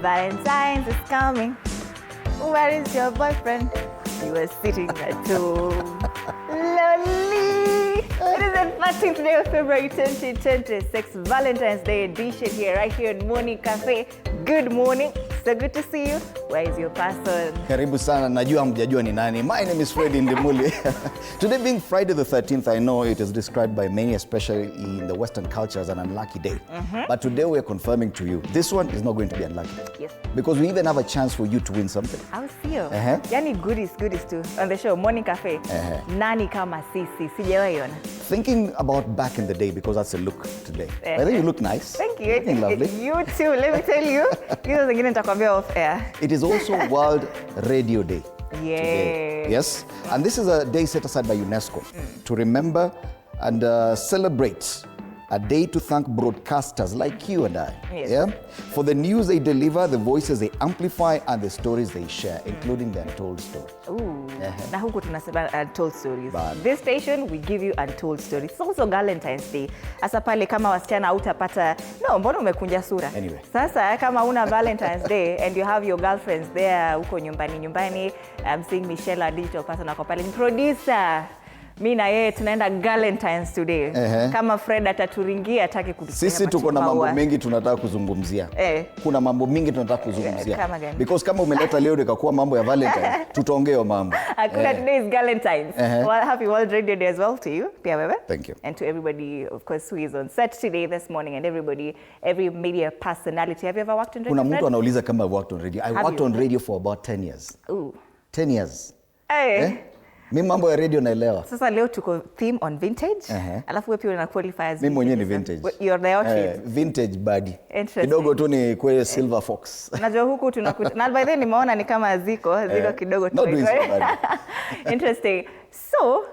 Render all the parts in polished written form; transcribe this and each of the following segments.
Valentine's is coming. Where is your boyfriend? You were sitting at home. Lonely. It is the 13th day of February 2026, Valentine's Day edition here, right here in Morning Cafe. Good morning. So good to see you. Where is your person? Karibu sana, najua hamjajua ni nani. My name is Fred Indimuli. Today being Friday the 13th, I know it is described by many, especially in the Western culture, as an unlucky day. But today we are confirming to you, this one is not going to be unlucky. Yes. Because we even have a chance for you to win something. I'll see you. Yani goodies too. On the show, Morning Cafe. Nani kama sisi, sijawahi ona. Thinking about back in the day, because that's a look today. I think you look nice. Thank you. Looking lovely. You too, let me tell you. Hizo zingine nitakwambia off air. It is also World Radio Day. Yeah. Yes. And this is a day set aside by UNESCO to remember and celebrate a day to thank broadcasters like you and I. Yes. For the news they deliver, the voices they amplify, and the stories they share, including the untold story. Ooh. Na huku tunasema untold stories. But This station, we give you untold stories. It's also Valentine's Day. Asa pale kama wasichana hautapata, no, mbona umekunja sura? Anyway. Sasa kama una Valentine's Day and you have your girlfriends there huko nyumbani, I'm seeing Michelle, a digital person, ako pale, producer. Mimi na yeye tunaenda Valentine's today. Kama Fred ataturingia atake kutusema. Sisi tuko na mambo mengi tunataka kuzungumzia. Kuna mambo mengi tunataka kuzungumzia. Because kama umeleta leo ikakuwa mambo ya Valentine, tutaongea mambo. Today is Valentine's. Well, happy World Radio Day as well to you. Pia wewe. Thank you. And to everybody, of course, who is on set today, this morning, and every media personality. Have you ever worked on radio? Kuna mtu anauliza kama I've worked on radio. I worked on radio for about 10 years. Ooh. 10 years. Hey. Mimi mambo ya radio naelewa. Sasa leo tuko theme on vintage. Alafu wewe pia una qualify as mimi mwenyewe ni vintage. You're the outfit. Vintage body. Kidogo tu ni kwa silver fox. Najua huku tunakuta. Na by the way nimeona ni kama ziko kidogo tu. Interesting. So,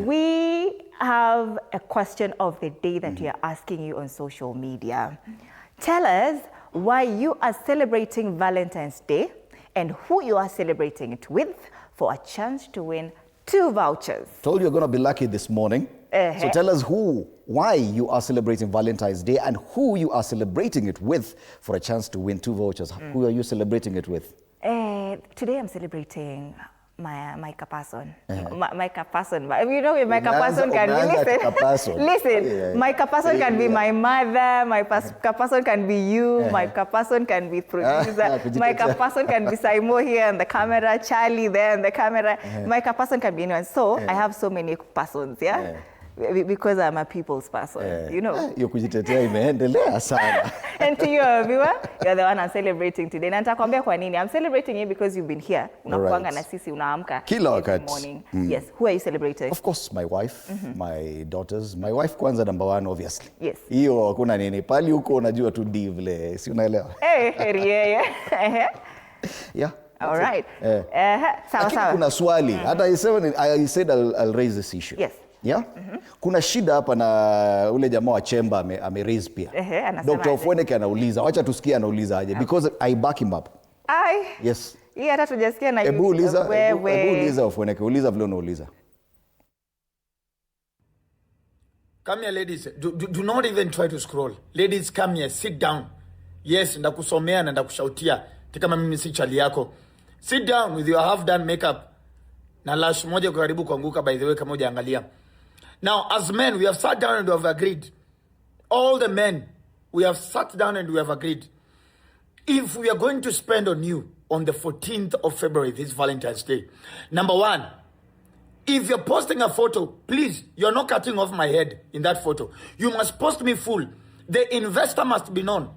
we have a question of the day that we are asking you on social media. Tell us why you are celebrating Valentine's Day and who you are celebrating it with for a chance to win 2 vouchers. Told you you're going to be lucky this morning. So tell us why you are celebrating Valentine's Day and who you are celebrating it with for a chance to win 2 vouchers. Who are you celebrating it with? Today I'm celebrating my person. My person. You know, my person can be, listen, my person can be my mother, my person can be you, my person can be producer, my person can be Saimo here on the camera, Charlie there on the camera, my person can be anyone. So I have so many persons, because I'm a people's person, you know. Kujitetea imeendelea sana. And to you, viewer, you're the one I'm celebrating today. Na nitakwambia kwa nini. I'm celebrating you because you've been here. Unakuanga na sisi, unaamka kila wakati. Morning. Yes. Who are you celebrating? Of course, my wife, my daughters. My wife kwanza number 1, obviously. Yes. Hiyo hakuna nini. Pali huko unajua tu divle. Si unaelewa? Yeah. All right. Sawa. Kuna swali. Hata I said I'll raise this issue. Yes. Yeah? Kuna shida hapa na ule jamaa wa Chemba ame raise pia. Dr. Ofweneke anauliza, wacha tusikie anauliza aje because I back him up. Yes. Hata tujasikia na Ebu uliza Ofweneke, uliza vile unauliza. Come here ladies, do not even try to scroll. Ladies, come here, sit down. Yes, ndakusomea na ndakushautia. Kama mimi si chali yako. Sit down with your half done makeup. Na lash moja karibu kuanguka, by the way, kama hujaangalia. Now, as men, we have sat down and we have agreed. All the men, we have sat down and we have agreed. If we are going to spend on you on the 14th of February, this Valentine's Day, number 1, if you're posting a photo, please, you're not cutting off my head in that photo. You must post me full. The investor must be known.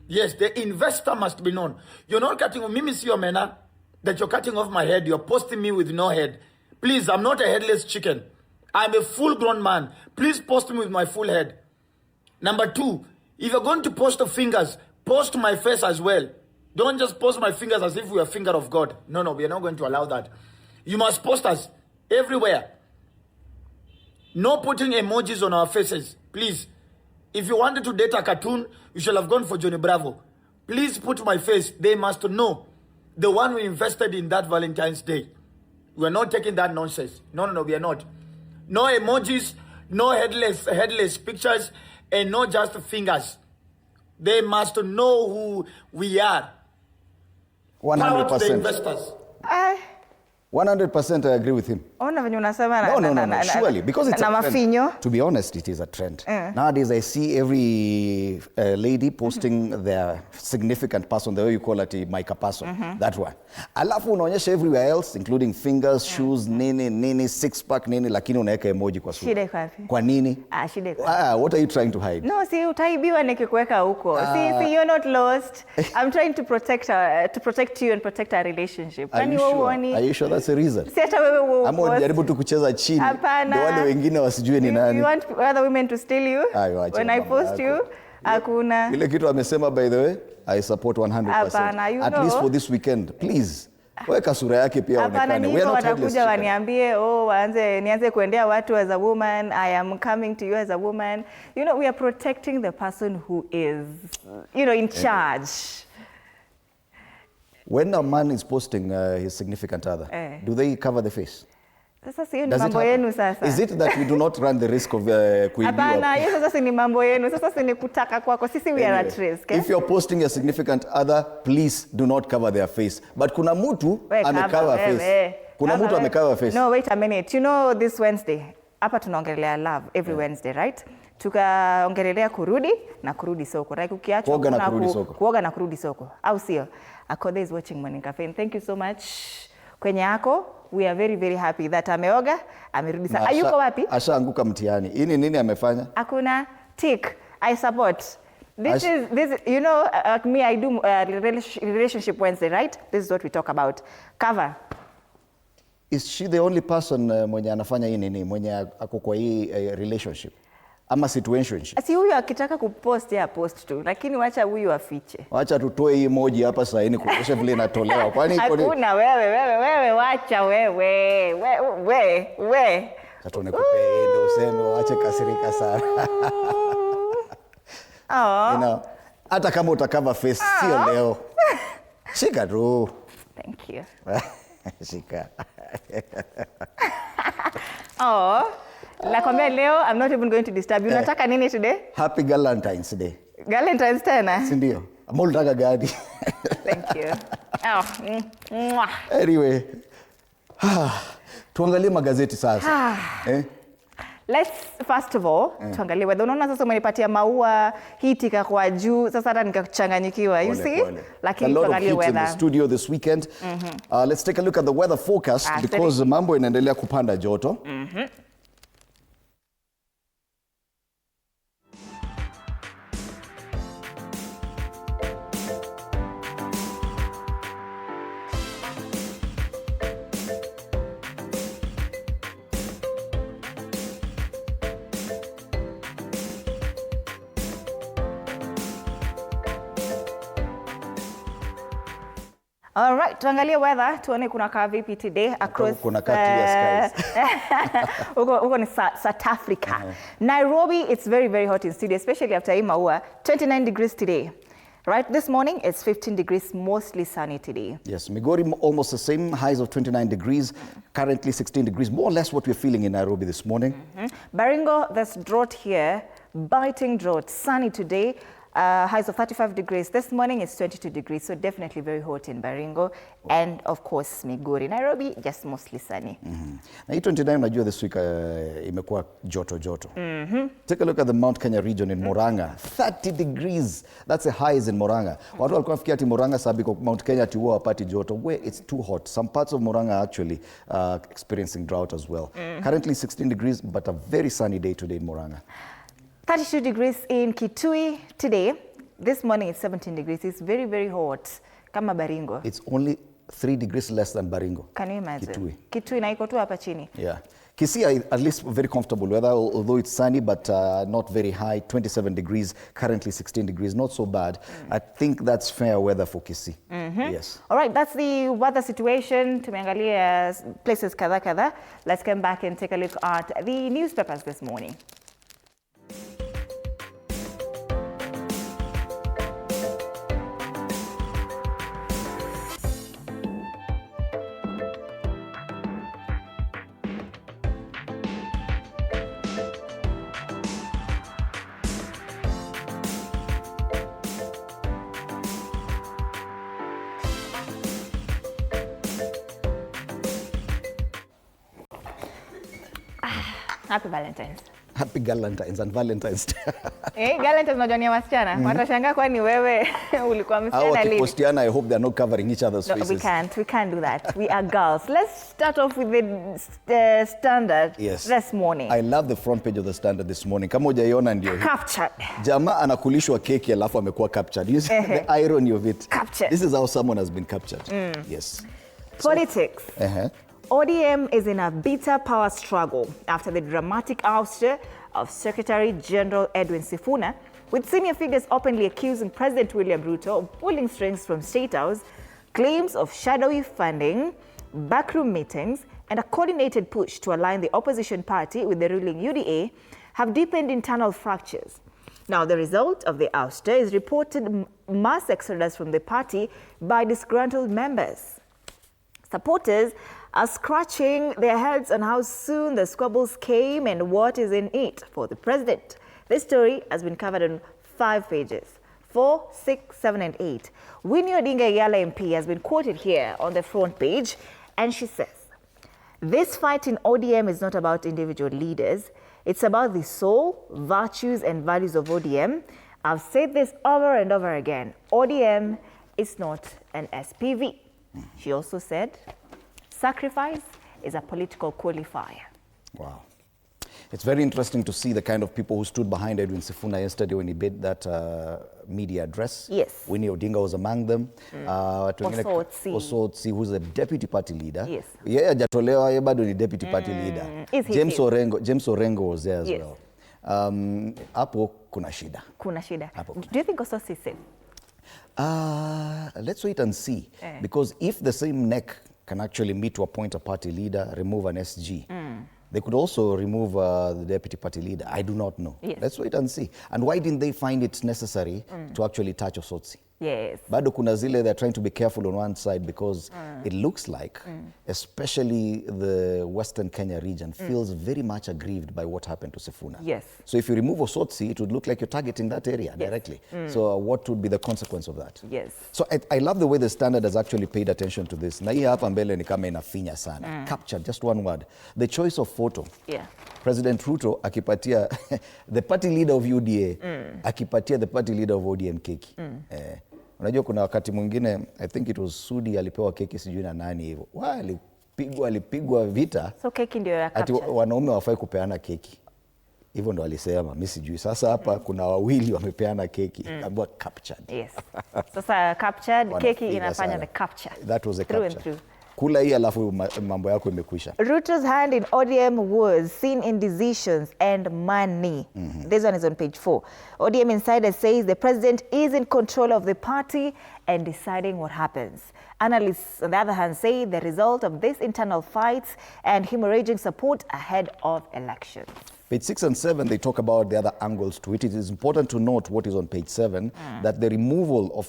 Yes, the investor must be known. You're not cutting off. Mimi siyo mena that you're cutting off my head. You're posting me with no head. Please, I'm not a headless chicken. I'm a full-grown man. Please post me with my full head. Number 2, if you're going to post the fingers, post my face as well. Don't just post my fingers as if we are finger of God. No, we are not going to allow that. You must post us everywhere. No putting emojis on our faces. Please. If you wanted to date a cartoon, you should have gone for Johnny Bravo. Please put my face. They must know. The one we invested in that Valentine's Day. We are not taking that nonsense. No, we are not. No emojis, no headless pictures, and not just fingers. They must know who we are. Power to the 100%. investors. 100% I agree with him. Ona venye unasema No, surely, because it's na a trend. mafinyo. To be honest, it is a trend. Nowadays, I see every lady posting their significant person, the way you call it, Micah person, that one. Alafu unaonyesha everywhere else, including fingers, shoes, nini, six-pack, nini, lakini unaweka emoji kwa sura. Shida iko wapi? Kwa nini? Shida iko wapi? What are you trying to hide? No, see, utaibiwa nikikuweka huko. See, you're not lost. I'm trying to protect you and protect our relationship. Are you sure? Are you sure that's the reason? Si hata wewe uwe Ama unajaribu tu kucheza chini. Hapana. Ndio wale wengine wasijue ni nani. You want other women to steal you? When I post you, hakuna. Ile kitu amesema, by the way, I support 100%. Hapana, At least for this weekend, please. Weka sura yake pia onekane. We are not watakuja waniambie, nianze kuendea watu as a woman. I am coming to you as a woman. You know, we are protecting the person who is, in charge. When a man is posting his significant other, do they cover the face? Sasa sio ni mambo yenu sasa. Is it that we do not run the risk of kuibiwa? Hapana, hiyo sasa si ni mambo yenu. Sasa si ni kutaka kwako. Sisi we are at risk. If you're posting a significant other, please do not cover their face. But kuna mtu amecover face. Kuna mtu amecover face. No, wait a minute. You know this Wednesday, hapa tunaongelea love every Wednesday, right? Tukaongelelea kurudi na kurudi soko. Like ukiachwa kuoga na kurudi soko. Au sio? Akode is watching Morning Cafe. And thank you so much. Kwenye yako, we are very, very happy that ameoga, amerudi sasa. Ayuko wapi? Ashaanguka mtihani. Hii nini amefanya? Hakuna tick. I support. This me, I do relationship Wednesday, right? This is what we talk about. Cover. Is she the only person mwenye anafanya hii nini? Mwenye ako kwa hii relationship? Ama situationship? Si huyu akitaka kupost ya post tu, lakini wacha huyu afiche. Wacha tutoe hii emoji hapa sasa hivi kuonyesha vile inatolewa. Kwani iko ni? Hakuna wewe wacha wewe. Sasa tunekupe ndio useme waache kasirika sana. Hata kama utakava face sio leo. Shika tu. Thank you. Shika. Nakwambia leo, I'm not even going to disturb you. Unataka nini today? Happy Valentine's Day. Valentine's tena? Si ndio? Ama unataka gani? Thank you. Anyway. Tuangalie magazeti sasa. Let's first of all, tuangalie weather. Unaona sasa umenipatia maua, hiti kwa juu, sasa hata nikachanganyikiwa. You see? Lakini tuangalie weather. In the studio this weekend. Let's take a look at the weather forecast because mambo inaendelea kupanda joto. All right, tuangalie weather, tuone kuna kaa vipi today across kuna clear skies. Uko ni South Africa. Nairobi, it's very, very hot in studio, especially after hii maua. 29 degrees today. Right, this morning it's 15 degrees, mostly sunny today. Yes, Migori almost the same, highs of 29 degrees, currently 16 degrees, more or less what we're feeling in Nairobi this morning. Baringo, there's drought here, biting drought, sunny today. Highs of 35 degrees. This morning it's 22 degrees, so definitely very hot in Baringo. And of course, Migori. Nairobi, just mostly sunny. Na hii 29 unajua this week imekuwa joto. Take a look at the Mount Kenya region in Murang'a. 30 degrees. That's the highs in Murang'a. Watu walikuwa nafikia ati Murang'a sababu Mount Kenya ati huwa hapati joto. Where it's too hot. Some parts of Murang'a are actually experiencing drought as well. Currently 16 degrees, but a very sunny day today in Murang'a. 32 degrees in Kitui today. This morning it's 17 degrees. It's very, very hot. Kama Baringo. It's only 3 degrees less than Baringo. Can you imagine? Kitui na iko tu hapa chini. Yeah. Kisii, at least very comfortable weather, although it's sunny, but not very high. 27 degrees, currently 16 degrees. Not so bad. I think that's fair weather for Kisii. Yes. All right, that's the weather situation. Tumeangalia places kadha. Let's come back and take a look at the newspapers this morning. Happy Valentine's. Happy Galentines and Valentine's Day. Galentines unajua ni wasichana. Watashangaa kwani wewe ulikuwa msichana lini? Wakipostiana, I hope they're not covering each other's faces. We can't do that. We are girls. Let's start off with the Standard this morning. I love the front page of the Standard this morning. Kama hujaiona ndio hii. Captured. Jamaa anakulishwa keki alafu amekuwa captured. You see the irony of it. Captured. This is how someone has been captured. Yes. Politics. ODM is in a bitter power struggle after the dramatic ouster of Secretary General Edwin Sifuna, with senior figures openly accusing President William Ruto of pulling strings from State House, claims of shadowy funding, backroom meetings, and a coordinated push to align the opposition party with the ruling UDA have deepened internal fractures. Now, the result of the ouster is reported mass exodus from the party by disgruntled members. Supporters are scratching their heads on how soon the squabbles came and what is in it for the president. This story has been covered on 5 pages, 4, 6, 7, and 8. Winnie Odinga-Yala MP has been quoted here on the front page, and she says, "This fight in ODM is not about individual leaders. It's about the soul, virtues, and values of ODM. I've said this over and over again. ODM is not an SPV." She also said, "Sacrifice is a political qualifier." Wow. It's very interesting to see the kind of people who stood behind Edwin Sifuna yesterday when he made that media address. Yes. Winnie Odinga was among them. Osotsi, who's the deputy party leader. Yes. Yeye hajatolewa, yeye bado ni deputy party leader. James Orengo was there as well. Hapo kuna shida. Do you think Osotsi is safe? Let's wait and see. Because if the same neck can actually meet to appoint a party leader, remove an SG, they could also remove the deputy party leader. I do not know. Yes. Let's wait and see. And why didn't they find it necessary to actually touch Osotsi? Yes. Bado kuna zile, they're trying to be careful on one side because it looks like, especially the Western Kenya region, feels very much aggrieved by what happened to Sifuna. Yes. So if you remove Osotsi, it would look like you're targeting that area directly. So what would be the consequence of that? Yes. So I love the way the Standard has actually paid attention to this. Na hii hapa mbele ni kama inafinya sana. Captured, just one word. The choice of photo. Yeah. President Ruto akipatia the party leader of UDA, akipatia the party leader of ODM keki. Unajua kuna wakati mwingine, I think it was Sudi alipewa keki sijui na nani hivyo. Alipigwa vita. So keki ndio ya capture. Ati wanaume wafai kupeana keki. Hivyo ndo alisema, mimi sijui. Sasa hapa kuna wawili wamepeana keki. About captured. Yes. Sasa captured, keki inafanya the capture. That was a through capture. And through. Kula hii alafu mambo yako imekwisha. Ruto's hand in ODM was seen in decisions and money. This one is on page 4. ODM Insider says the president is in control of the party and deciding what happens. Analysts, on the other hand, say the result of these internal fights and hemorrhaging support ahead of elections. Page 6 and 7, they talk about the other angles to it. It is important to note what is on page 7, that the removal of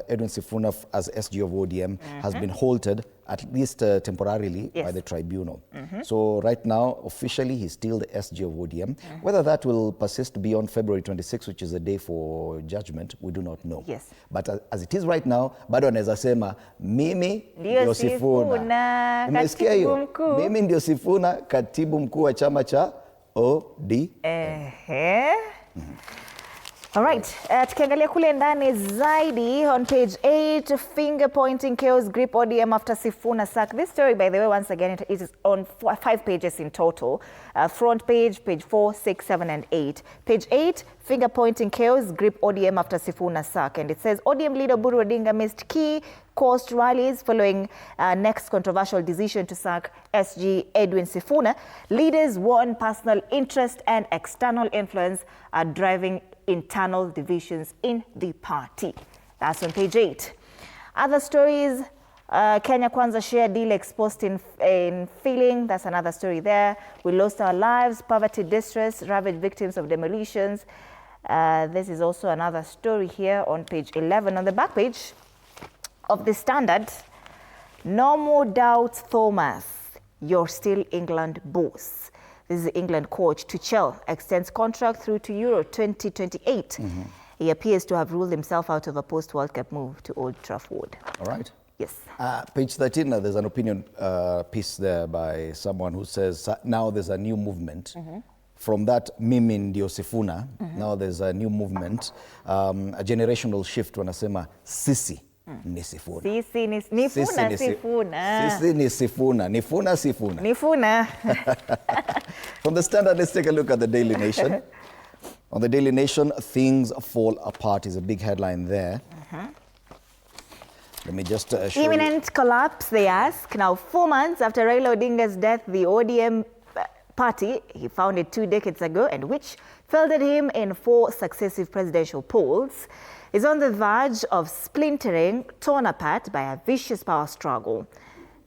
Edwin Sifuna as SG of ODM has been halted, at least temporarily, by the tribunal. So right now, officially, he's still the SG of ODM. Whether that will persist beyond February 26, which is the day for judgment, we do not know. Yes. But as it is right now, bado anaweza sema, mimi ndio Sifuna. Umesikia hiyo? Mimi ndio Sifuna, katibu mkuu wa chama cha OD. All right, tukiangalia kule ndani zaidi on page 8, finger pointing chaos grip ODM after Sifuna sack. This story, by the way, once again, it is on 5 pages in total. Front page, page 4, 6, 7, and 8. Page 8, finger pointing chaos grip ODM after Sifuna sack. And it says, ODM leader Buru Odinga missed key coast rallies following next controversial decision to sack SG Edwin Sifuna. Leaders warn personal interest and external influence are driving internal divisions in the party. That's on page 8. Other stories, Kenya Kwanza share deal exposed in feeling. That's another story there. We lost our lives, poverty distress, ravaged victims of demolitions. This is also another story here on page 11. On the back page of the Standard, no more doubts, Thomas. You're still England boss. This is the England coach. Tuchel extends contract through to Euro 2028. He appears to have ruled himself out of a post-World Cup move to Old Trafford. All right. Yes. Page 13, there's an opinion piece there by someone who says now there's a new movement from that mimi ndio Sifuna, now there's a new movement, a generational shift, wanasema sisi ni Sifuna. Sisi ni Sifuna. Sisi ni Sifuna. Nifuna Sifuna. Nifuna. From the Standard, let's take a look at the Daily Nation. On the Daily Nation, things fall apart is a big headline there. Let me just show Imminent collapse, they ask. Now, 4 months after Raila Odinga's death, the ODM party he founded 2 decades ago and which fielded him in 4 successive presidential polls, is on the verge of splintering, torn apart by a vicious power struggle.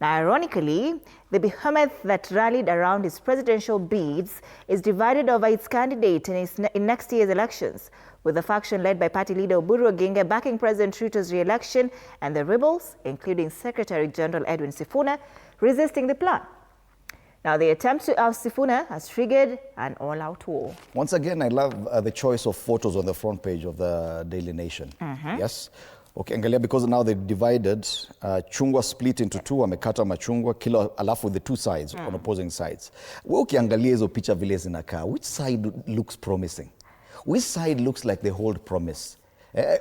Now, ironically, the behemoth that rallied around his presidential bids is divided over its candidate in next year's elections, with the faction led by party leader Oburu Oginga backing President Ruto's re-election and the rebels, including Secretary General Edwin Sifuna, resisting the plan. Now, the attempt to oust Sifuna has triggered an all-out war. Once again, I love the choice of photos on the front page of the Daily Nation. Yes? Okay, angalia, because now they've divided, chungwa split into 2, wamekata machungwa, kila alafu the 2 sides, on opposing sides. Wewe ukiangalia hizo picha vile zinakaa, which side looks promising? Which side looks like they hold promise?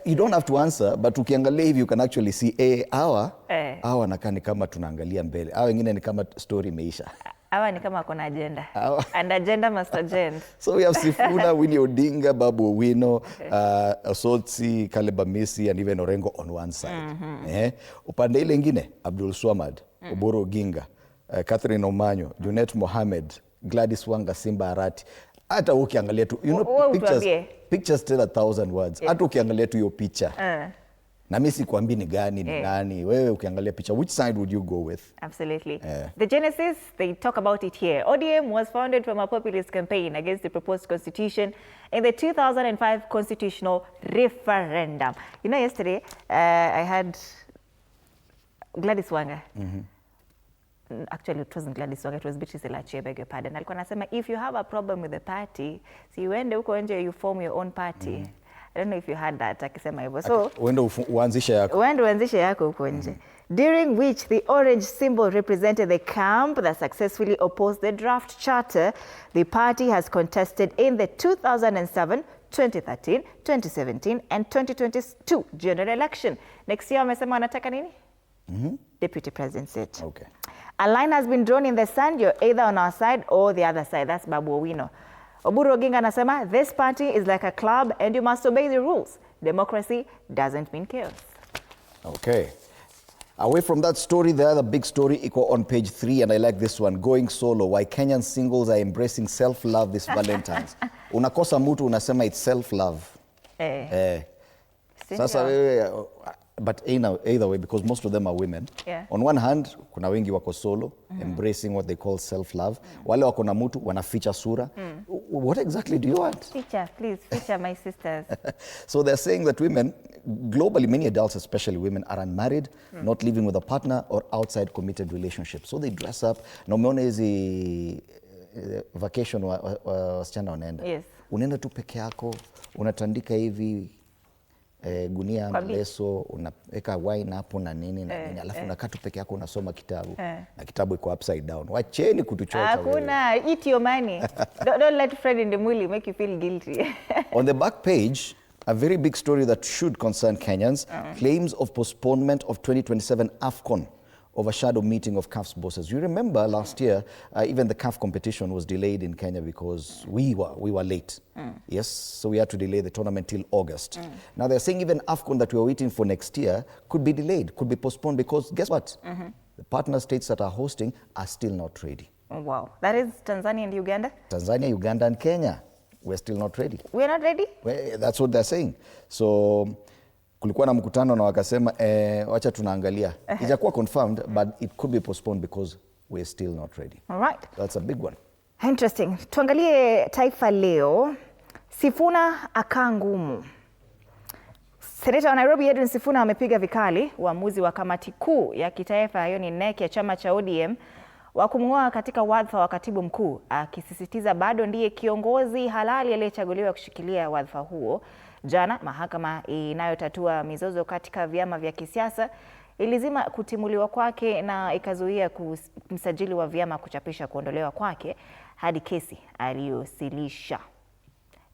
You don't have to answer, but ukiangalia hivi you can actually see, hawa nakaa ni kama tunaangalia mbele. Hawa wengine ni kama story imeisha. Hawa ni kama kuna agenda. And agenda must agenda. So we have Sifuna, Winnie Odinga, Babu Owino, Osotsi, Caleb Amisi, and even Orengo on one side. Upande ile ingine, Abdul Swamad, Oburu Oginga, Catherine Omanyo, Junet Mohamed, Gladys Wanga, Simba Arati. Hata ukiangalia tu, you know, pictures tell 1,000 words. Hata ukiangalia tu hiyo picha. Na mimi sikwambii ni gani ni nani. Wewe ukiangalia picha, which side would you go with? Absolutely. The genesis, they talk about it here. ODM was founded from a populist campaign against the proposed constitution in the 2005 constitutional referendum. You know, yesterday I had Gladys Wanga. Actually, it wasn't Gladys Wanga, it was Beatrice Elachi, I beg your pardon. Alikuwa anasema, if you have a problem with the party, si uende huko nje, you form your own party. I don't know if you heard that, akisema hivyo. So, uende uanzishe yako. Uende uanzishe yako huko nje. During which the orange symbol represented the camp that successfully opposed the draft charter the party has contested in the 2007, 2013, 2017 and 2022 general election. Next year, wamesema wanataka nini? Deputy president seat. Okay. A line has been drawn in the sand. You're either on our side or the other side. That's Babu Owino. Oburu Oginga anasema, this party is like a club and you must obey the rules. Democracy doesn't mean chaos. Okay. Away from that story, the other big story equal on page 3, and I like this one, going solo, why Kenyan singles are embracing self-love this Valentine's. Unakosa mtu unasema it's self-love. Sasa wewe, but either way, because most of them are women. On one hand, kuna wengi wako solo, embracing what they call self-love. Wale wako na mtu, wanaficha sura. What exactly do you want? Feature, please, feature my sisters. So they're saying that women, globally, many adults, especially women, are unmarried, not living with a partner or outside committed relationships. So they dress up. Na umeona hizi vacation wasichana wanaenda. Yes. Unaenda tu peke yako, unatandika hivi, gunia na leso, unaweka wine hapo na nini na nini, alafu unakaa tu peke yako unasoma kitabu na kitabu iko upside down. Wacheni kutuchocha. Hakuna, eat your money. Don't let Fred in the Muli make you feel guilty. On the back page, a very big story that should concern Kenyans, claims of postponement of 2027 AFCON overshadow meeting of CAF's bosses. You remember last year, even the CAF competition was delayed in Kenya because we were late. Yes, so we had to delay the tournament till August. Now they're saying even AFCON that we were waiting for next year could be delayed, could be postponed because guess what? The partner states that are hosting are still not ready. Oh, wow. That is Tanzania and Uganda? Tanzania, Uganda and Kenya. We're still not ready. We're not ready? Well, that's what they're saying. So kulikuwa na mkutano na wakasema wacha tunaangalia. Ijakuwa confirmed, but it could be postponed because we're still not ready. All right. That's a big one. Interesting. Tuangalie Taifa Leo. Sifuna akaa ngumu. Seneta wa Nairobi Edwin Sifuna amepiga vikali uamuzi wa kamati kuu ya kitaifa, hiyo ni NEC ya chama cha ODM, wa kumng'oa katika wadhifa wa katibu mkuu, akisisitiza bado ndiye kiongozi halali aliyechaguliwa kushikilia wadhifa huo. Jana mahakama inayotatua mizozo katika vyama vya kisiasa ilizima kutimuliwa kwake na ikazuia msajili wa vyama kuchapisha kuondolewa kwake hadi kesi aliyosilisha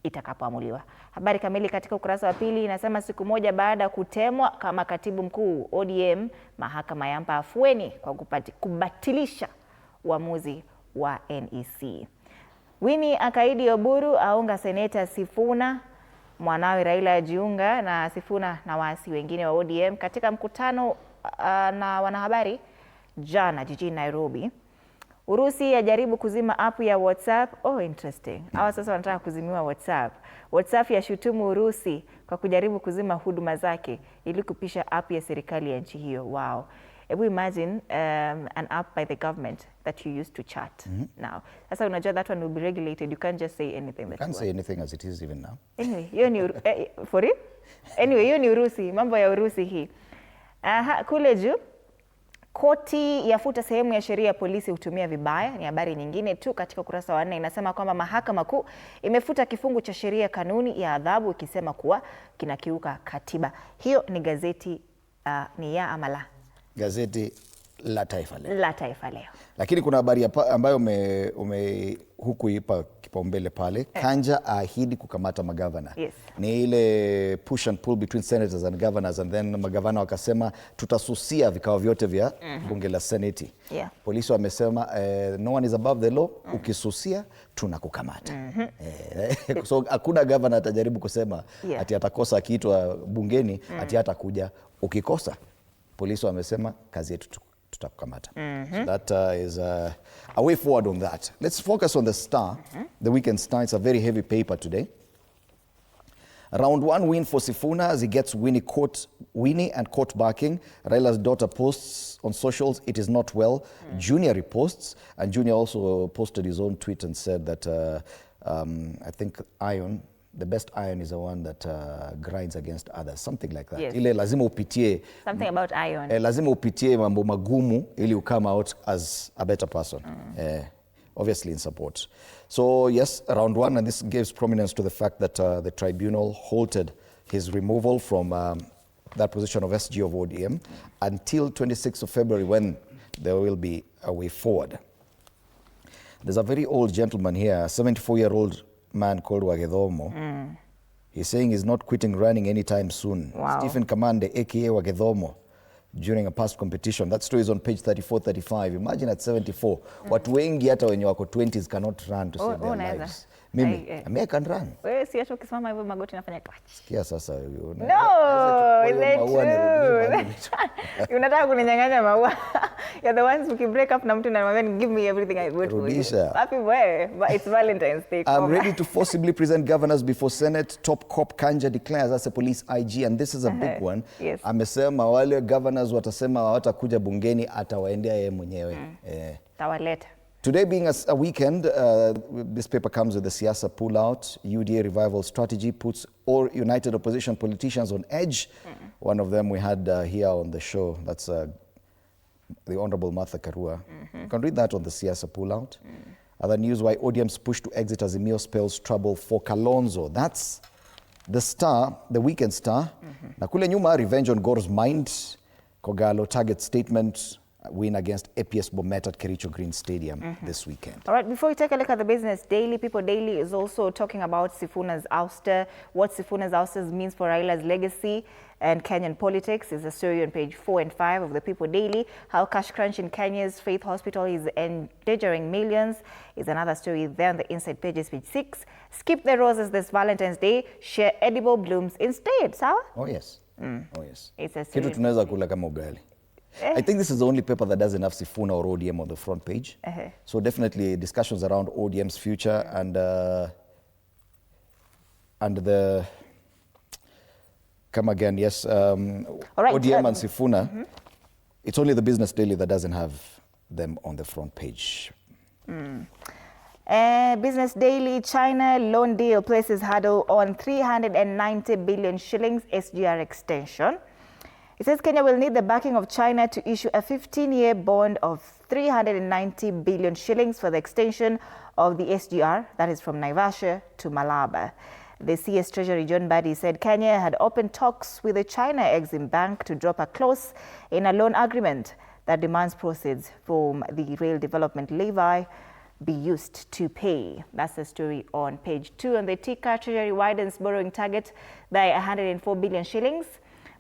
itakapoamuliwa. Habari kamili katika ukurasa wa pili inasema siku moja baada ya kutemwa kama katibu mkuu ODM, mahakama yampa afueni kwa kubatilisha uamuzi wa NEC. Winnie akaidi Oburu aunga seneta Sifuna, mwanawe Raila ajiunga na Sifuna na waasi wengine wa ODM katika mkutano na wanahabari jana jijini Nairobi. Urusi yajaribu kuzima app ya WhatsApp. Oh, interesting. Hawa sasa wanataka kuzimiwa WhatsApp. WhatsApp yashutumu Urusi kwa kujaribu kuzima huduma zake ili kupisha app ya serikali ya nchi hiyo. Wow. Ebu imagine an app by the government that you use to chat now. Sasa unajua that one will be regulated. You can't just say anything that you can't say anything as it is even now. Anyway, hiyo ni for real? Anyway, hiyo ni Urusi, mambo ya Urusi hii. Kule juu koti yafuta sehemu ya sheria ya polisi hutumia vibaya. Ni habari nyingine tu katika ukurasa wa 4 inasema kwamba mahakama kuu imefuta kifungu cha sheria kanuni ya adhabu ikisema kuwa kinakiuka katiba. Hiyo ni gazeti ni ya amala. Gazeti la Taifa Leo. La Taifa Leo. Lakini kuna habari ambayo hukuipa kipaumbele pale. Kanja ahidi kukamata magavana. Yes. Ni ile push and pull between senators and governors, and then magavana wakasema tutasusia vikao vyote vya bunge la seneti. Yeah. Polisi wamesema no one is above the law, ukisusia tunakukamata. So hakuna governor atajaribu kusema ati atakosa akiitwa bungeni ati hatakuja. Ukikosa polisi wamesema kazi yetu tutakukamata. So that is a way forward on that. Let's focus on the Star. The Weekend Star. It's a very heavy paper today. Round 1 win for Sifuna as he gets Winnie and court backing. Raila's daughter posts on socials, it is not well. Junior reposts, and Junior also posted his own tweet and said that I think the best iron is the one that grinds against others, something like that. Yes. Ile lazima upitie something about iron. Lazima upitie mambo magumu ili come out as a better person. Obviously in support. So yes, round 1, and this gives prominence to the fact that the tribunal halted his removal from that position of SG of ODM until 26th of February when there will be a way forward. There's a very old gentleman here, a 74-year-old man called Wagedhomo. He's saying he's not quitting running anytime soon. Wow. Stephen Kamande, aka Wagedhomo, during a past competition. That story is on page 34-35. Imagine at 74. Watu wengi hata wenye wako 20s cannot run to save their lives. Mimi, I can run. Wewe si hata ukisimama hivyo magoti nafanya clutch. Sikia sasa. No, is it true? Unataka kuninyang'anya maua. You're the ones who can break up na mtu na mwambia give me everything I vote for you. Happy boy, but it's Valentine's Day. I'm ready to forcibly present governors before Senate. Top cop Kanja declares as a police IG, and this is a big one. Yes. Amesema wale governors watasema hawatakuja bungeni, atawaendea yeye mwenyewe. Tawaleta. Today being a weekend, this paper comes with the Siasa pullout. UDA revival strategy puts all united opposition politicians on edge. One of them we had here on the show. That's the Honorable Martha Karua. You can read that on the Siasa pullout. Other news, why ODM's push to exit Azimio spells trouble for Kalonzo. That's the Star, the Weekend Star. Na kule nyuma, revenge on Gor's mind. Kogalo target statement. Win against APS Bomet at Kericho Green Stadium this weekend. All right, before we take a look at the Business Daily, People Daily is also talking about Sifuna's ouster, what Sifuna's ouster means for Raila's legacy and Kenyan politics. Is a story on page 4 and 5 of the People Daily. How cash crunch in Kenya's Faith Hospital is endangering millions is another story there on the inside pages, page 6. Skip the roses this Valentine's Day, share edible blooms instead, sawa? Oh yes. Oh yes. It's a Kitu tunaweza kula kama ugali. I think this is the only paper that doesn't have Sifuna or ODM on the front page. So definitely discussions around ODM's future and the come again, yes. Right, ODM and Sifuna. It's only the Business Daily that doesn't have them on the front page. Business Daily, China loan deal places hurdle on 390 billion shillings SGR extension. It says Kenya will need the backing of China to issue a 15-year bond of 390 billion shillings for the extension of the SGR, that is from Naivasha to Malaba. The CS Treasury John Badi said Kenya had opened talks with the China Exim Bank to drop a clause in a loan agreement that demands proceeds from the rail development levy be used to pay. That's the story on page 2. On the ticker, Treasury widens borrowing target by 104 billion shillings.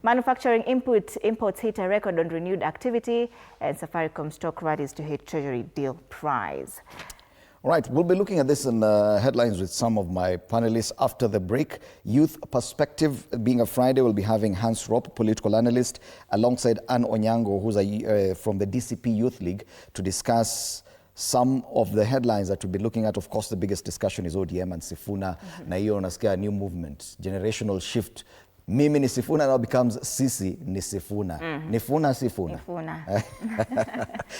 Manufacturing imports hit a record on renewed activity, and Safaricom stock rallies to hit Treasury deal price. All right, we'll be looking at this in headlines with some of my panelists after the break. Youth Perspective, being a Friday, we'll be having Hans Ropp, political analyst, alongside Anne Onyango, who's from the DCP Youth League, to discuss some of the headlines that we'll be looking at. Of course, the biggest discussion is ODM and Sifuna. Na hiyo unasikia a new movement, generational shift. Mimi ni Sifuna now becomes Sisi ni Sifuna. Nifuna Sifuna. Nifuna.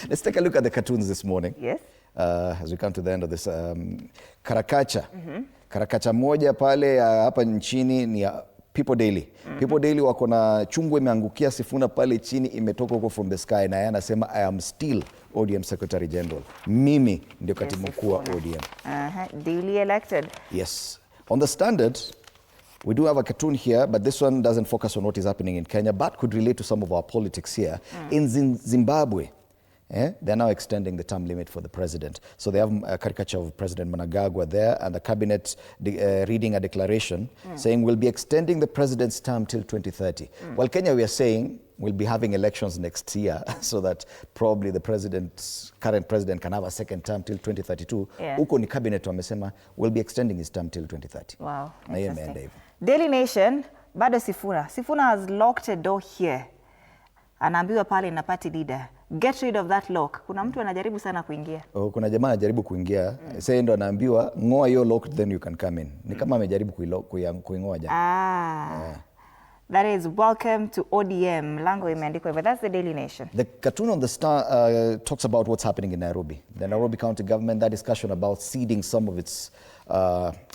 Let's take a look at the cartoons this morning. Yes. As we come to the end of this karakacha. Karakacha moja pale hapa nchini ni ya People Daily. People Daily wako na chungu imeangukia Sifuna pale chini, imetoka huko from the sky, na yeye anasema I am still ODM Secretary General. Mimi ndio katibu mkuu wa ODM. Duly elected. Yes. On the Standard, we do have a cartoon here, but this one doesn't focus on what is happening in Kenya, but could relate to some of our politics here. In Zimbabwe, they're now extending the term limit for the president. So they have a caricature of President Mnangagwa there, and the cabinet reading a declaration saying we'll be extending the president's term till 2030. Well, Kenya, we are saying we'll be having elections next year so that probably the current president can have a second term till 2032. Huko ni cabinet wamesema we'll be extending his term till 2030. Wow, na interesting. Daily Nation, bado Sifuna. Sifuna has locked a door here. Anaambiwa pale na party leader, get rid of that lock. Kuna mtu anajaribu sana kuingia. Kuna jamaa anajaribu kuingia. Sasa ndo anaambiwa ngoa hiyo lock then you can come in. Ni kama amejaribu kuingoa jana. That is welcome to ODM. Lango imeandikwa hivyo. That's the Daily Nation. The cartoon on the Star talks about what's happening in Nairobi. The Nairobi County government, that discussion about ceding some of its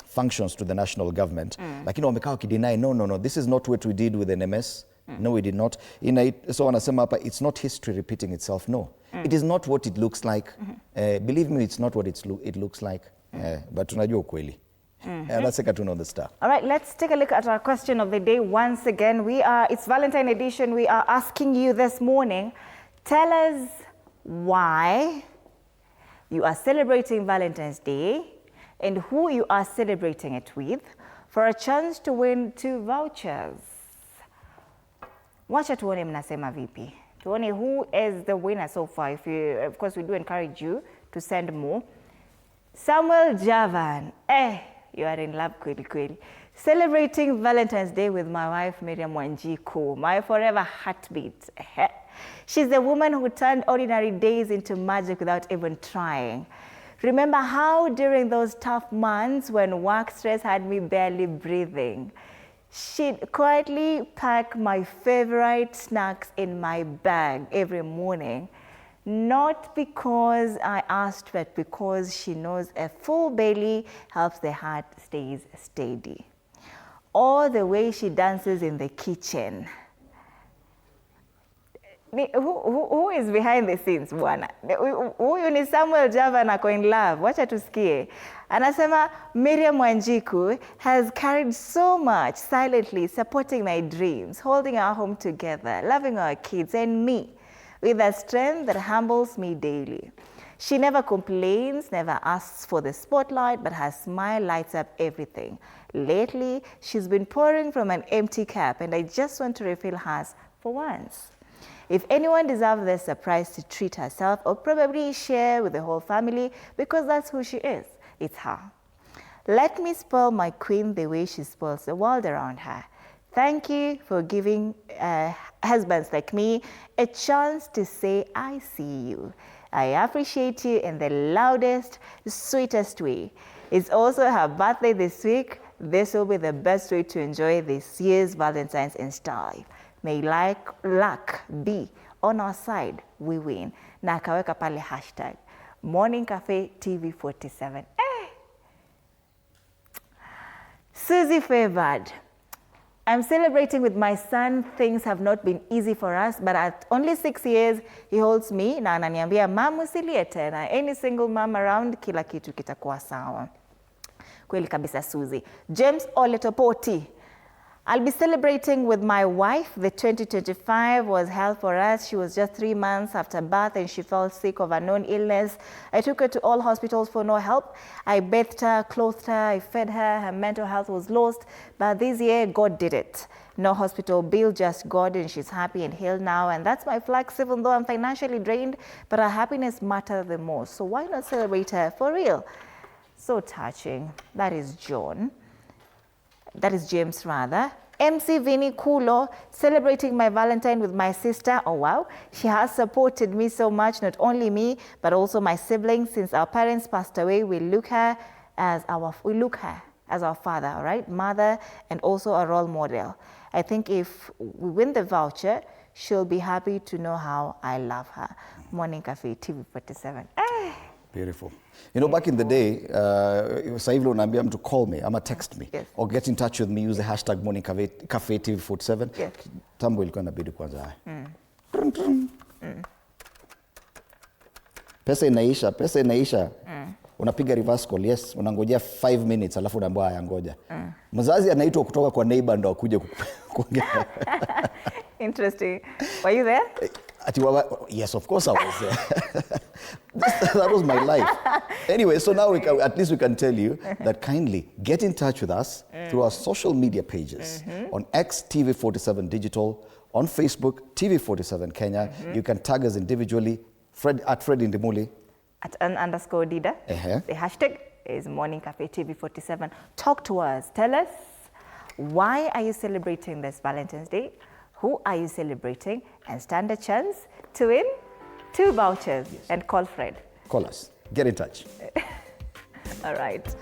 functions to the national government. Lakini wamekaa wakideny, no, this is not what we did with NMS. No, we did not. So wanasema hapa, it's not history repeating itself. No, it is not what it looks like. Believe me, it's not what it looks like. But tunajua ukweli. That's a cartoon on the Star. All right, let's take a look at our question of the day once again. It's Valentine edition. We are asking you this morning, tell us why you are celebrating Valentine's Day and who you are celebrating it with for a chance to win 2 vouchers. Wacha tuone mnasema vipi. Tuone who is the winner so far. Of course, we do encourage you to send more. Samuel Javan. You are in love, kweli. Celebrating Valentine's Day with my wife, Miriam Wanjiku, my forever heartbeat. She's the woman who turned ordinary days into magic without even trying. Remember how during those tough months when work stress had me barely breathing, she'd quietly pack my favorite snacks in my bag every morning. Not because I asked, but because she knows a full belly helps the heart stays steady. Or the way she dances in the kitchen. Who is behind the scenes, bwana? Huyu ni Samuel Java na ako in love. Wacha tusikie. Anasema Miriam Wanjiku has carried so much silently, supporting my dreams, holding our home together, loving our kids and me, with a strength that humbles me daily. She never complains, never asks for the spotlight, but her smile lights up everything. Lately, she's been pouring from an empty cup, and I just want to refill hers for once. If anyone deserves the surprise to treat herself or probably share with the whole family, because that's who she is, it's her. Let me spoil my queen the way she spoils the world around her. Thank you for giving husbands like me a chance to say, I see you. I appreciate you in the loudest, sweetest way. It's also her birthday this week. This will be the best way to enjoy this year's Valentine's in style. May luck be on our side, we win. Na akaweka pale hashtag Morning Cafe TV47. Susie Favored. I'm celebrating with my son. Things have not been easy for us, but at only 6 years, he holds me na ananiambia, mama usilie tena. Any single mom around, kila kitu kitakuwa sawa. Kweli kabisa, Susie. James Oletopoti. I'll be celebrating with my wife. The 2025 was hell for us. She was just 3 months after birth and she fell sick of a known illness. I took her to all hospitals for no help. I bathed her, clothed her, I fed her. Her mental health was lost. But this year, God did it. No hospital bill, just God, and she's happy and healed now. And that's my flex, even though I'm financially drained, but her happiness matters the most. So why not celebrate her for real? So touching. That is John. That is James, rather. MC Vinny Kulo, celebrating my Valentine with my sister. Oh, wow. She has supported me so much, not only me, but also my siblings. Since our parents passed away, we look her as our father, all right? Mother, and also a role model. I think if we win the voucher, she'll be happy to know how I love her. Morning Cafe, TV 47. Beautiful. You know, back in the day, sasa hivi unaambia mtu call me, ama text me, yes, or get in touch with me, use the hashtag Morning Cafe TV 47. Yes. Tambo ilikuwa inabidi kwanza haya. Pesa inaisha. Unapiga reverse call, yes, unangojea 5 minutes, alafu unaambia haya ngoja. Mzazi anaitwa kutoka kwa neighbor ndo akuje kuongea. Interesting. Were you there? Yes, of course I was there. That was my life. Anyway, so now at least we can tell you that kindly get in touch with us through our social media pages on X TV47 Digital, on Facebook TV47 Kenya. You can tag us individually, at Fred Indimuli. At _Dida. The hashtag is Morning Cafe TV47. Talk to us. Tell us, why are you celebrating this Valentine's Day? Who are you celebrating? And stand a chance to win 2 vouchers. Yes. And call Fred. Call us. Get in touch. All right.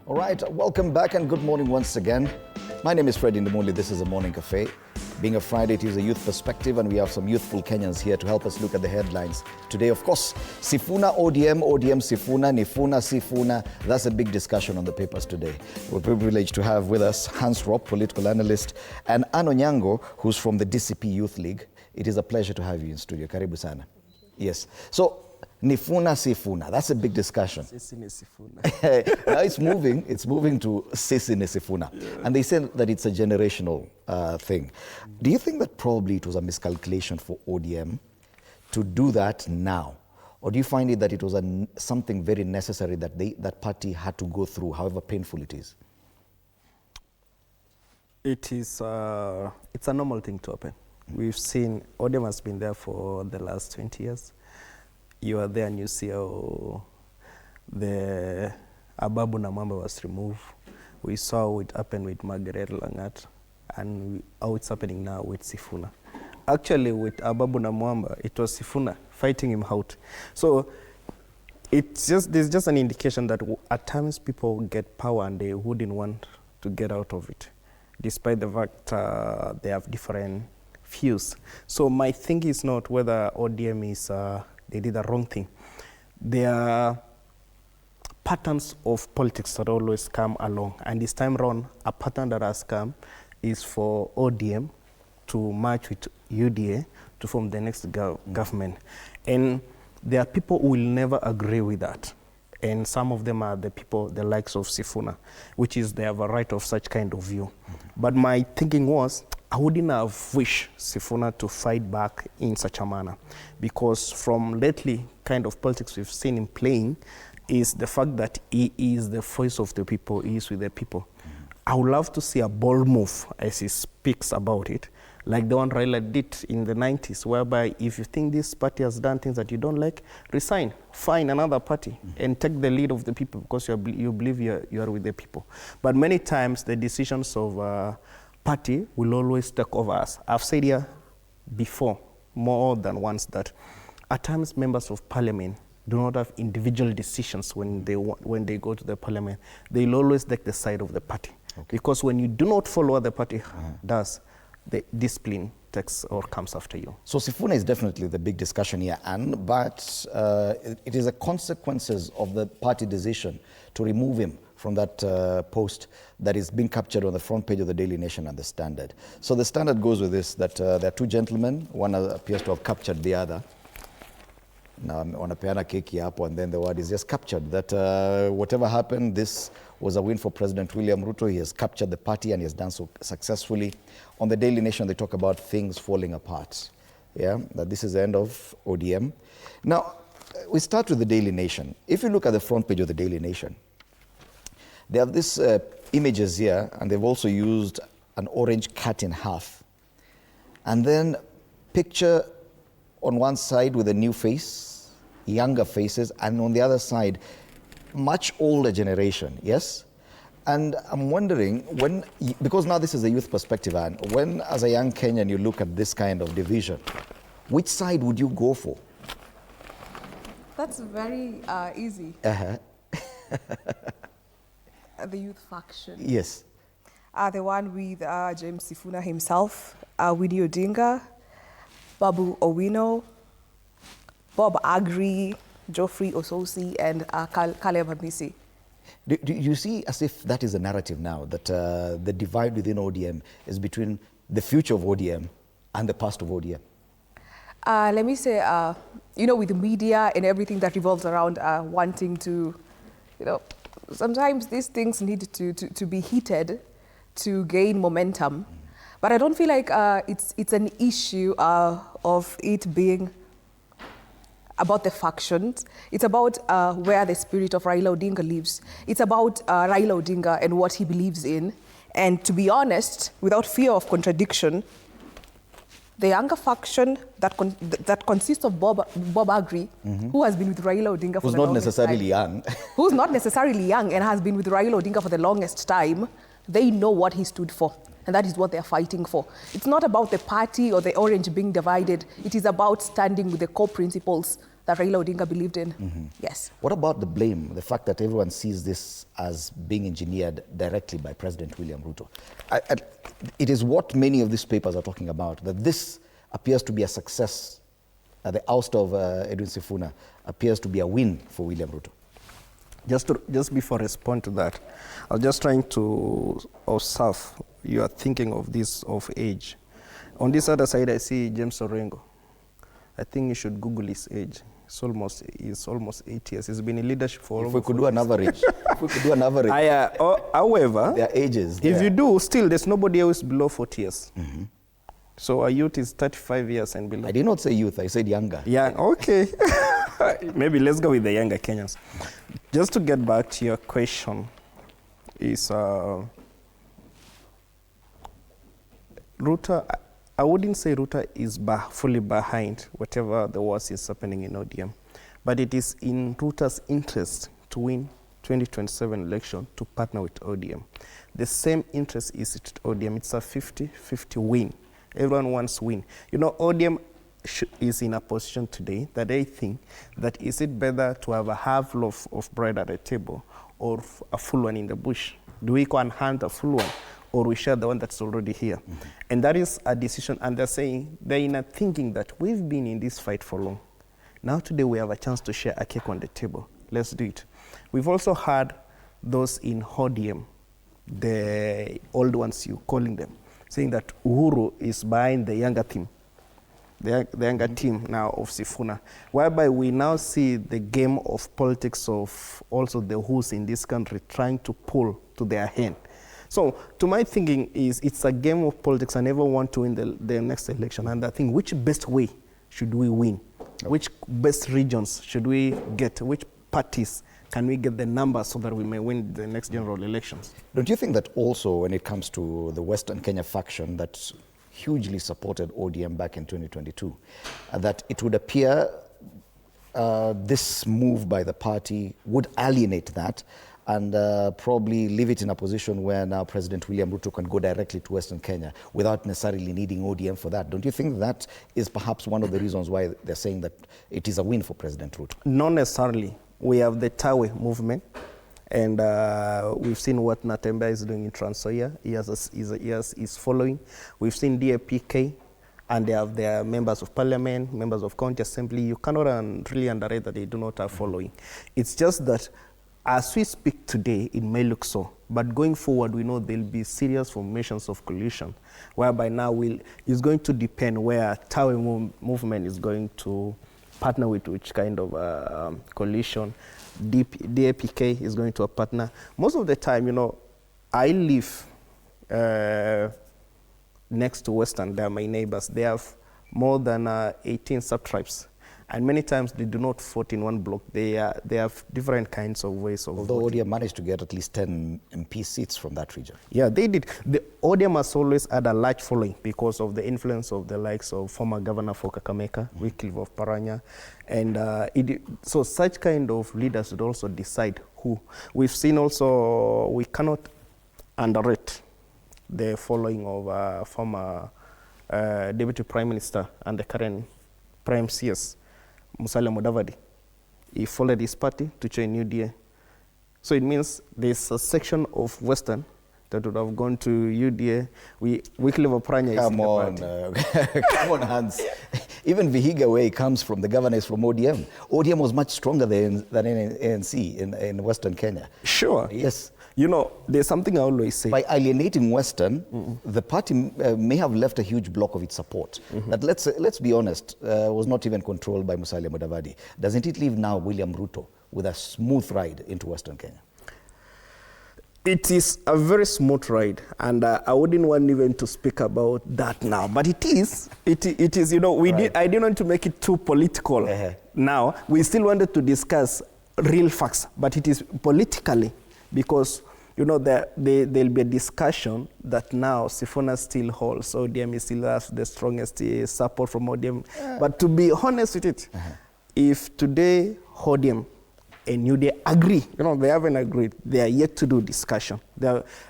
All right, welcome back and good morning once again. My name is Fred Indemuli. This is a Morning Cafe. Being a Friday, it is a youth perspective, and we have some youthful Kenyans here to help us look at the headlines. Today, of course, Sifuna, ODM, ODM, Sifuna, Nifuna, Sifuna. That's a big discussion on the papers today. We're privileged to have with us Hans Ropp, political analyst, and Ann Onyango, who's from the DCP Youth League. It is a pleasure to have you in studio. Karibu sana. Yes. So, Nifuna, Sifuna, that's a big discussion. Sisine Sifuna. Now it's moving to Sisine Sifuna. Yeah. And they say that it's a generational thing. Do you think that probably it was a miscalculation for ODM to do that now? Or do you find it that it was something very necessary that that party had to go through, however painful it is? It's a normal thing to happen. We've seen ODM has been there for the last 20 years. You are there and you see how the Ababu Namamba was removed. We saw it happen with Margaret Langat and how it's happening now with Sifuna. Actually, with Ababu Namwamba, it was Sifuna fighting him out. So there's just an indication that at times people get power and they wouldn't want to get out of it, despite the fact they have different views. So my thing is not whether ODM is they did the wrong thing. There are patterns of politics that always come along. And this time around, a pattern that has come is for ODM to merge with UDA to form the next government. And there are people who will never agree with that. And some of them are the people, the likes of Sifuna, which is they have a right of such kind of view. But my thinking was, I wouldn't have wished Sifuna to fight back in such a manner, because from lately kind of politics we've seen him playing is the fact that he is the voice of the people, he is with the people. I would love to see a bold move as he speaks about it, like the one Raila did in the 90s, whereby if you think this party has done things that you don't like, resign, find another party and take the lead of the people because you believe you are with the people. But many times the decisions of party will always take over us. I've said here before, more than once, that at times members of parliament do not have individual decisions when they go to the parliament. They'll always take the side of the party. Okay. Because when you do not follow what the party does, the discipline takes or comes after you. So Sifuna is definitely the big discussion here, Anne, but it is the consequences of the party decision to remove him from that post that is being captured on the front page of the Daily Nation and the Standard. So the Standard goes with this, that there are two gentlemen, one appears to have captured the other. Now, wanapeana keki hapo, and then the word is just captured, that whatever happened, this was a win for President William Ruto. He has captured the party and he has done so successfully. On the Daily Nation, they talk about things falling apart. Yeah, that this is the end of ODM. Now, we start with the Daily Nation. If you look at the front page of the Daily Nation, they have these images here, and they've also used an orange cut in half. And then picture on one side with a new face, younger faces, and on the other side, much older generation, yes? And I'm wondering, because now this is a youth perspective, and when as a young Kenyan you look at this kind of division, which side would you go for? That's very easy. The youth faction. Yes. The one with James Sifuna himself, Winnie Odinga, Babu Owino, Bob Agri, Geoffrey Ososi, and Caleb Hamisi. Do you see as if that is a narrative now, that the divide within ODM is between the future of ODM and the past of ODM? Let me say, with the media and everything that revolves around wanting to, sometimes these things need to be heated to gain momentum. But I don't feel like it's an issue of it being about the factions. It's about where the spirit of Raila Odinga lives. It's about Raila Odinga and what he believes in. And to be honest, without fear of contradiction, the younger faction that consists of Bob Agri, who has been with Raila Odinga for the longest time. Who's not necessarily young. Who's not necessarily young and has been with Raila Odinga for the longest time, they know what he stood for. And that is what they're fighting for. It's not about the party or the orange being divided. It is about standing with the core principles that Raila Odinga believed in. Yes. What about the blame, the fact that everyone sees this as being engineered directly by President William Ruto? It is what many of these papers are talking about, that this appears to be a success. The oust of Edwin Sifuna appears to be a win for William Ruto. Just before I respond to that, I was just trying to observe, you are thinking of this of age. On this other side, I see James Orengo. I think you should Google his age. He's almost 8 years. He's been in leadership for If we could do an average. However, their ages. If you do, still, there's nobody else below 40 years. So a youth is 35 years and below. I did not say youth, I said younger. Yeah, okay. Maybe let's go with the younger Kenyans. Just to get back to your question, is Ruto, I wouldn't say Ruto is fully behind whatever the worst is happening in ODM, but it is in Ruto's interest to win 2027 election to partner with ODM. The same interest is at ODM. It's a 50-50 win. Everyone wants win. You know, ODM is in a position today that they think that is it better to have a half loaf of bread at a table or a full one in the bush? Do we go and hunt a full one, or we share the one that's already here? And that is a decision, and they're saying, they're in a thinking that we've been in this fight for long. Now today we have a chance to share a cake on the table. Let's do it. We've also had those in ODM, the old ones you calling them, saying that Uhuru is behind the younger team, the younger team now of Sifuna, whereby we now see the game of politics of also the who's in this country trying to pull to their hand. So to my thinking is it's a game of politics and everyone want to win the next election, and I think which best way should we win? Which best regions should we get? Which parties can we get the numbers so that we may win the next general elections? Don't you think that also when it comes to the Western Kenya faction that hugely supported ODM back in 2022, that it would appear this move by the party would alienate that and probably leave it in a position where now President William Ruto can go directly to Western Kenya without necessarily needing ODM for that? Don't you think that is perhaps one of the reasons why they're saying that it is a win for President Ruto? Not necessarily. We have the Tawe movement, and we've seen what Natemba is doing in Trans Nzoia. He's following. We've seen DAPK, and they have their members of parliament, members of county assembly. You cannot really underrate that they do not have following. It's just that as we speak today, it may look so, but going forward, we know there'll be serious formations of coalition, whereby now it's going to depend where Tawe movement is going to partner with which kind of coalition. DAPK is going to a partner. Most of the time, you know, I live next to Western. They are my neighbors. They have more than 18 sub-tribes. And many times they do not vote in one block. They have different kinds of ways of Although voting. ODM managed to get at least 10 MP seats from that region. Yeah, they did. The ODM has always had a large following because of the influence of the likes of former Governor for Kakamega, Wycliffe of Paranya. And so such kind of leaders would also decide who. We've seen also, we cannot underrate the following of former Deputy Prime Minister and the current Prime CS, Musalia Mudavadi. He followed his party to join UDA. So it means there's a section of Western that would have gone to UDA. Wycliffe of Paranya is in the party. Come on, Hans. Even Vihiga, where he comes from, the governor is from ODM. ODM was much stronger than ANC in Western Kenya. Sure. Yes. You know, there's something I always say. By alienating Western, the party may have left a huge block of its support. That, let's be honest, was not even controlled by Musalia Mudavadi. Doesn't it leave now William Ruto with a smooth ride into Western Kenya? It is a very smooth ride, and I wouldn't want even to speak about that now. But it is, you know, I didn't want to make it too political. Now, we still wanted to discuss real facts, but it is politically, because, you know, there'll be a discussion that now Sifuna still holds. ODM still has the strongest support from ODM. But to be honest with it, if today ODM and UDA agree. They haven't agreed. They are yet to do discussion.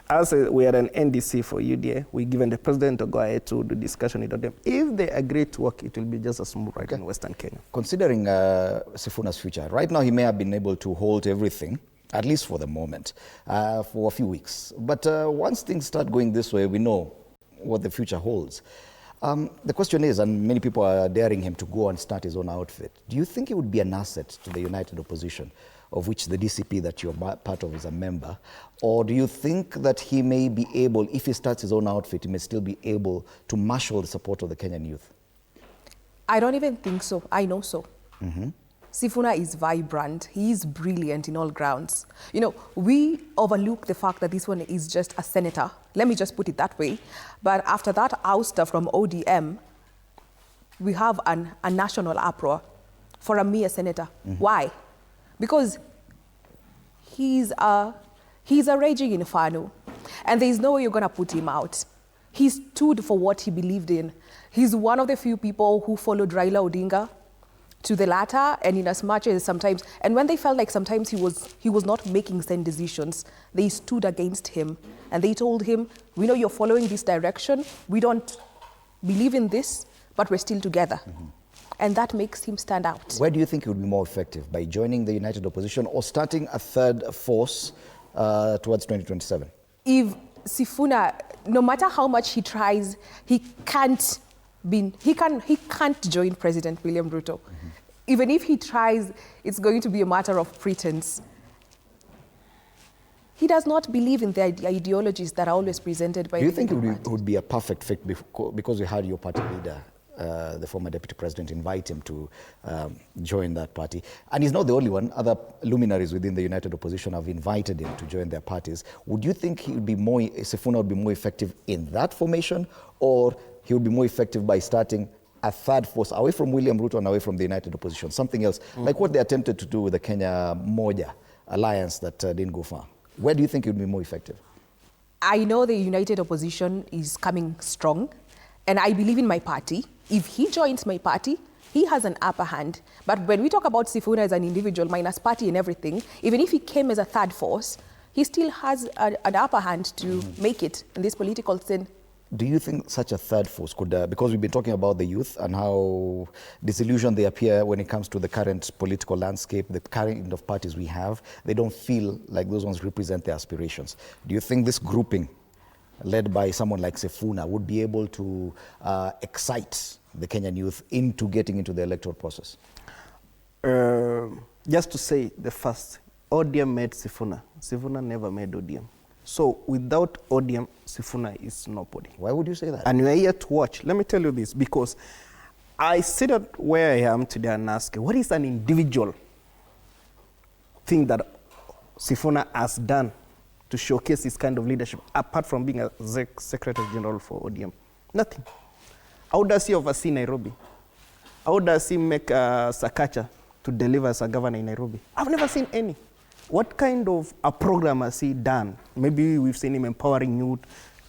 As we are an NDC for UDA, we're given the president to go ahead to do discussion with them. If they agree to work, it will be just a smooth ride in Western Kenya. Considering Sifuna's future, right now he may have been able to hold everything, at least for the moment, for a few weeks. But once things start going this way, we know what the future holds. The question is, and many people are daring him to go and start his own outfit, do you think it would be an asset to the United Opposition, of which the DCP that you're part of is a member? Or do you think that he may be able, if he starts his own outfit, he may still be able to marshal the support of the Kenyan youth? I don't even think so. I know so. Sifuna is vibrant. He is brilliant in all grounds. We overlook the fact that this one is just a senator. Let me just put it that way. But after that ouster from ODM, we have a national uproar for a mere senator. Why? Because he's a raging inferno, and there is no way you're going to put him out. He stood for what he believed in. He's one of the few people who followed Raila Odinga to the latter, and in as much as sometimes, and when they felt like sometimes he was not making sane decisions, they stood against him and they told him, we know you're following this direction, we don't believe in this, but we're still together. And that makes him stand out. Where do you think it would be more effective? By joining the United Opposition or starting a third force towards 2027? If Sifuna, no matter how much he tries, he can't join President William Ruto. Even if he tries, it's going to be a matter of pretense. He does not believe in the ideologies that are always presented by. Do you think it would be a perfect fit because you had your party leader, the former deputy president, invite him to join that party? And he's not the only one. Other luminaries within the United Opposition have invited him to join their parties. Would you think Sifuna would be more effective in that formation, or he would be more effective by starting a third force away from William Ruto and away from the United Opposition, something else, like what they attempted to do with the Kenya Moja alliance that didn't go far? Where do you think it would be more effective? I know the United Opposition is coming strong, and I believe in my party. If he joins my party, he has an upper hand. But when we talk about Sifuna as an individual, minus party and everything, even if he came as a third force, he still has an upper hand to make it in this political scene. Do you think such a third force could, because we've been talking about the youth and how disillusioned they appear when it comes to the current political landscape, the kind of parties we have, they don't feel like those ones represent their aspirations. Do you think this grouping, led by someone like Sifuna, would be able to excite the Kenyan youth into getting into the electoral process? Just to say the first, ODM made Sifuna. Sifuna never made ODM. So without ODM, Sifuna is nobody. Why would you say that? And you are here to watch. Let me tell you this, because I sit at where I am today and ask, what is an individual thing that Sifuna has done to showcase this kind of leadership, apart from being a Secretary General for ODM? Nothing. How does he oversee Nairobi? How does he make Sakacha to deliver as a governor in Nairobi? I've never seen any. What kind of a program has he done? Maybe we've seen him empowering youth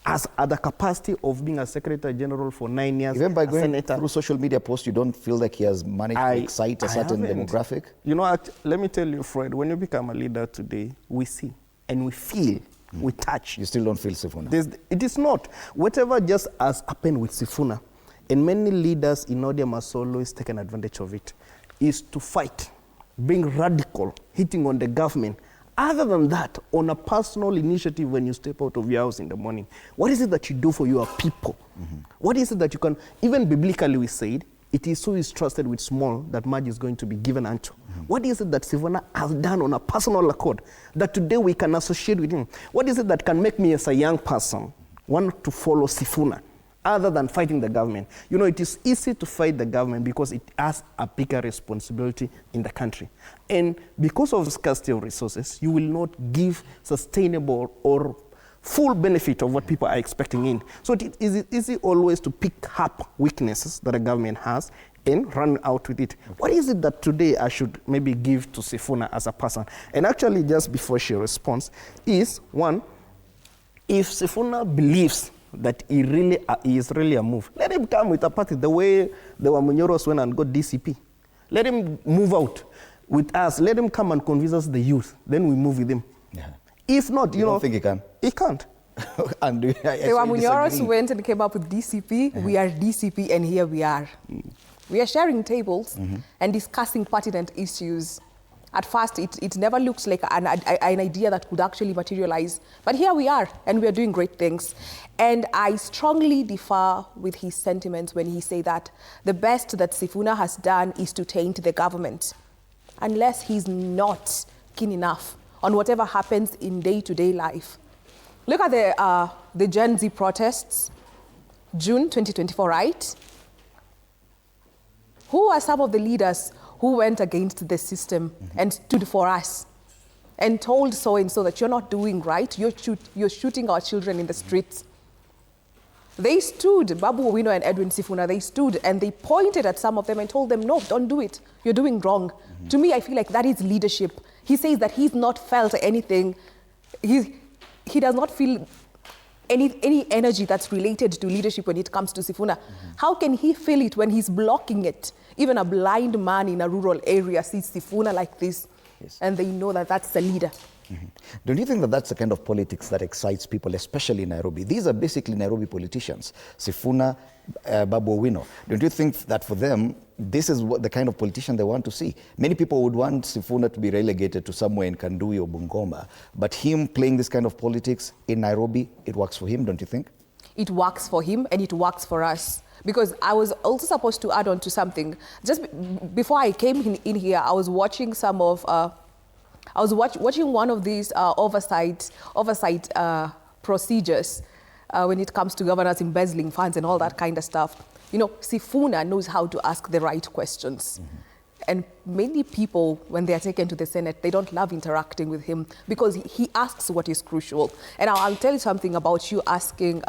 as at the capacity of being a Secretary General for 9 years. Even by going through social media posts, you don't feel like he has managed to excite a certain demographic? Let me tell you, Fred, when you become a leader today, we see and we feel, we touch. You still don't feel Sifuna? It is not. Whatever just has happened with Sifuna, and many leaders in ODM has always taken advantage of it, is to fight, being radical, hitting on the government. Other than that, on a personal initiative, when you step out of your house in the morning, what is it that you do for your people? What is it that you can, even biblically we said, it is who is trusted with small that much is going to be given unto. What is it that Sifuna has done on a personal accord that today we can associate with him? What is it that can make me as a young person want to follow Sifuna? Other than fighting the government. It is easy to fight the government because it has a bigger responsibility in the country. And because of scarcity of resources, you will not give sustainable or full benefit of what people are expecting in. So it is easy always to pick up weaknesses that a government has and run out with it. What is it that today I should maybe give to Sifuna as a person? And actually, just before she responds, is one, if Sifuna believes that he is really a move, let him come with a party the way the Wamunyoros went and got DCP. Let him move out. with us. Let him come and convince us, the youth. Then we move with him. Yeah. If not, you don't think he can? He can't. And Munyoros went and came up with DCP. We are DCP, and here we are. We are sharing tables and discussing pertinent issues. At first, it never looks like an idea that could actually materialize. But here we are, and we are doing great things. And I strongly differ with his sentiments when he says that the best that Sifuna has done is to taint the government, unless he's not keen enough on whatever happens in day-to-day life. Look at the Gen Z protests, June 2024, right? Who are some of the leaders who went against the system and stood for us and told so-and-so that you're not doing right, you're shooting our children in the streets? They stood, Babu Owino and Edwin Sifuna, they stood and they pointed at some of them and told them, no, don't do it. You're doing wrong. To me, I feel like that is leadership. He says that he's not felt anything. He does not feel any energy that's related to leadership when it comes to Sifuna. How can he feel it when he's blocking it? Even a blind man in a rural area sees Sifuna like this, and they know that that's the leader. Don't you think that that's the kind of politics that excites people, especially in Nairobi? These are basically Nairobi politicians, Sifuna, Babu Owino. Don't you think that for them, this is what the kind of politician they want to see? Many people would want Sifuna to be relegated to somewhere in Kandui or Bungoma, but him playing this kind of politics in Nairobi, it works for him, don't you think? It works for him and it works for us. Because I was also supposed to add on to something. Just before I came in here, I was watching some of, watching one of these oversight procedures when it comes to governors embezzling funds and all that kind of stuff. You know, Sifuna knows how to ask the right questions. And many people, when they are taken to the Senate, they don't love interacting with him because he asks what is crucial. And I'll tell you something about you asking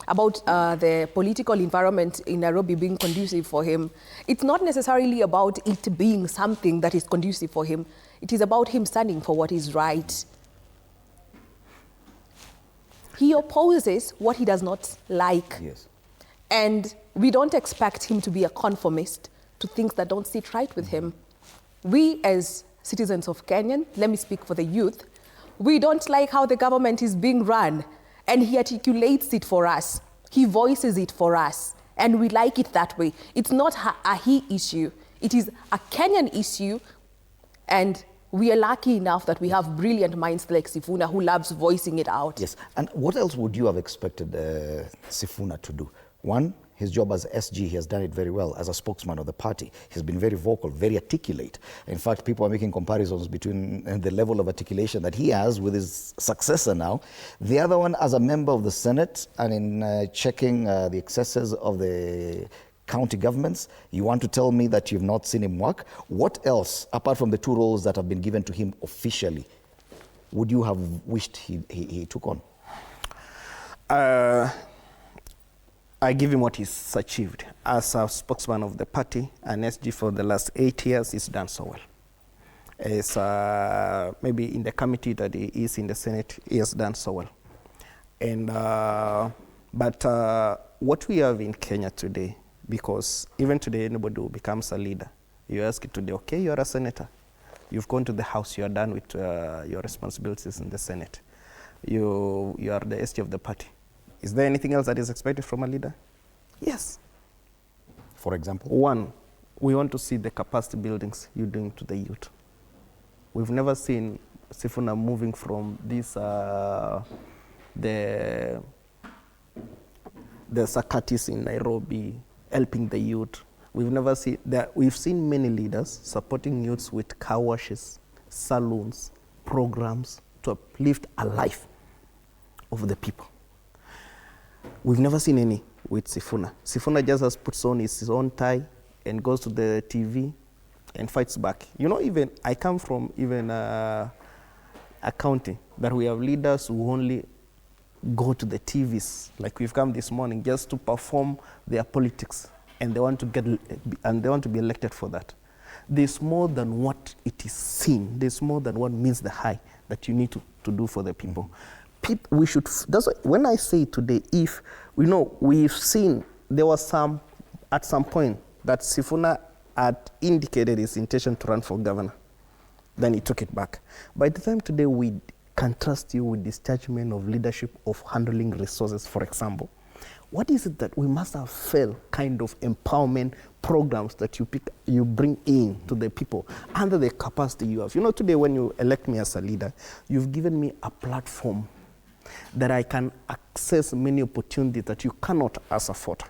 about the political environment in Nairobi being conducive for him. It's not necessarily about it being something that is conducive for him. It is about him standing for what is right. He opposes what he does not like. Yes. And we don't expect him to be a conformist to things that don't sit right with him. We as citizens of Kenya, let me speak for the youth, we don't like how the government is being run. And he articulates it for us. He voices it for us. And we like it that way. It's not a he issue. It is a Kenyan issue. And we are lucky enough that we have brilliant minds like Sifuna who loves voicing it out. Yes. And what else would you have expected Sifuna to do? One, his job as SG, he has done it very well. As a spokesman of the party, he's been very vocal, very articulate. In fact, people are making comparisons between the level of articulation that he has with his successor now. The other one, as a member of the Senate, and in checking the excesses of the county governments, you want to tell me that you've not seen him work? What else, apart from the two roles that have been given to him officially, would you have wished he took on? I give him what he's achieved. As a spokesman of the party and SG for the last 8 years, he's done so well. As, maybe in the committee that he is in the Senate, he has done so well. And, but what we have in Kenya today, because even today anybody who becomes a leader, you ask it today, okay, you're a senator. You've gone to the House, you're done with your responsibilities in the Senate. You are the SG of the party. Is there anything else that is expected from a leader? Yes. For example? One, we want to see the capacity buildings you're doing to the youth. We've never seen Sifuna moving from this, the Sakatis in Nairobi, helping the youth. We've never seen that. We've seen many leaders supporting youths with car washes, saloons, programs to uplift a life of the people. We've never seen any with Sifuna. Sifuna just has puts on his own tie and goes to the TV and fights back. You know, even I come from even a county that we have leaders who only go to the TVs, like we've come this morning, just to perform their politics, and they want to be elected for that. There's more than what it is seen. There's more than what means the high that you need to do for the people. We should, that's why when I say today, if, we know, we've seen, there was at some point that Sifuna had indicated his intention to run for governor. Then he took it back. By the time today we can trust you with dischargement of leadership of handling resources, for example, what is it that we must have felt kind of empowerment programs that you bring in to the people under the capacity you have? You know, today when you elect me as a leader, you've given me a platform that I can access many opportunities that you cannot as a voter.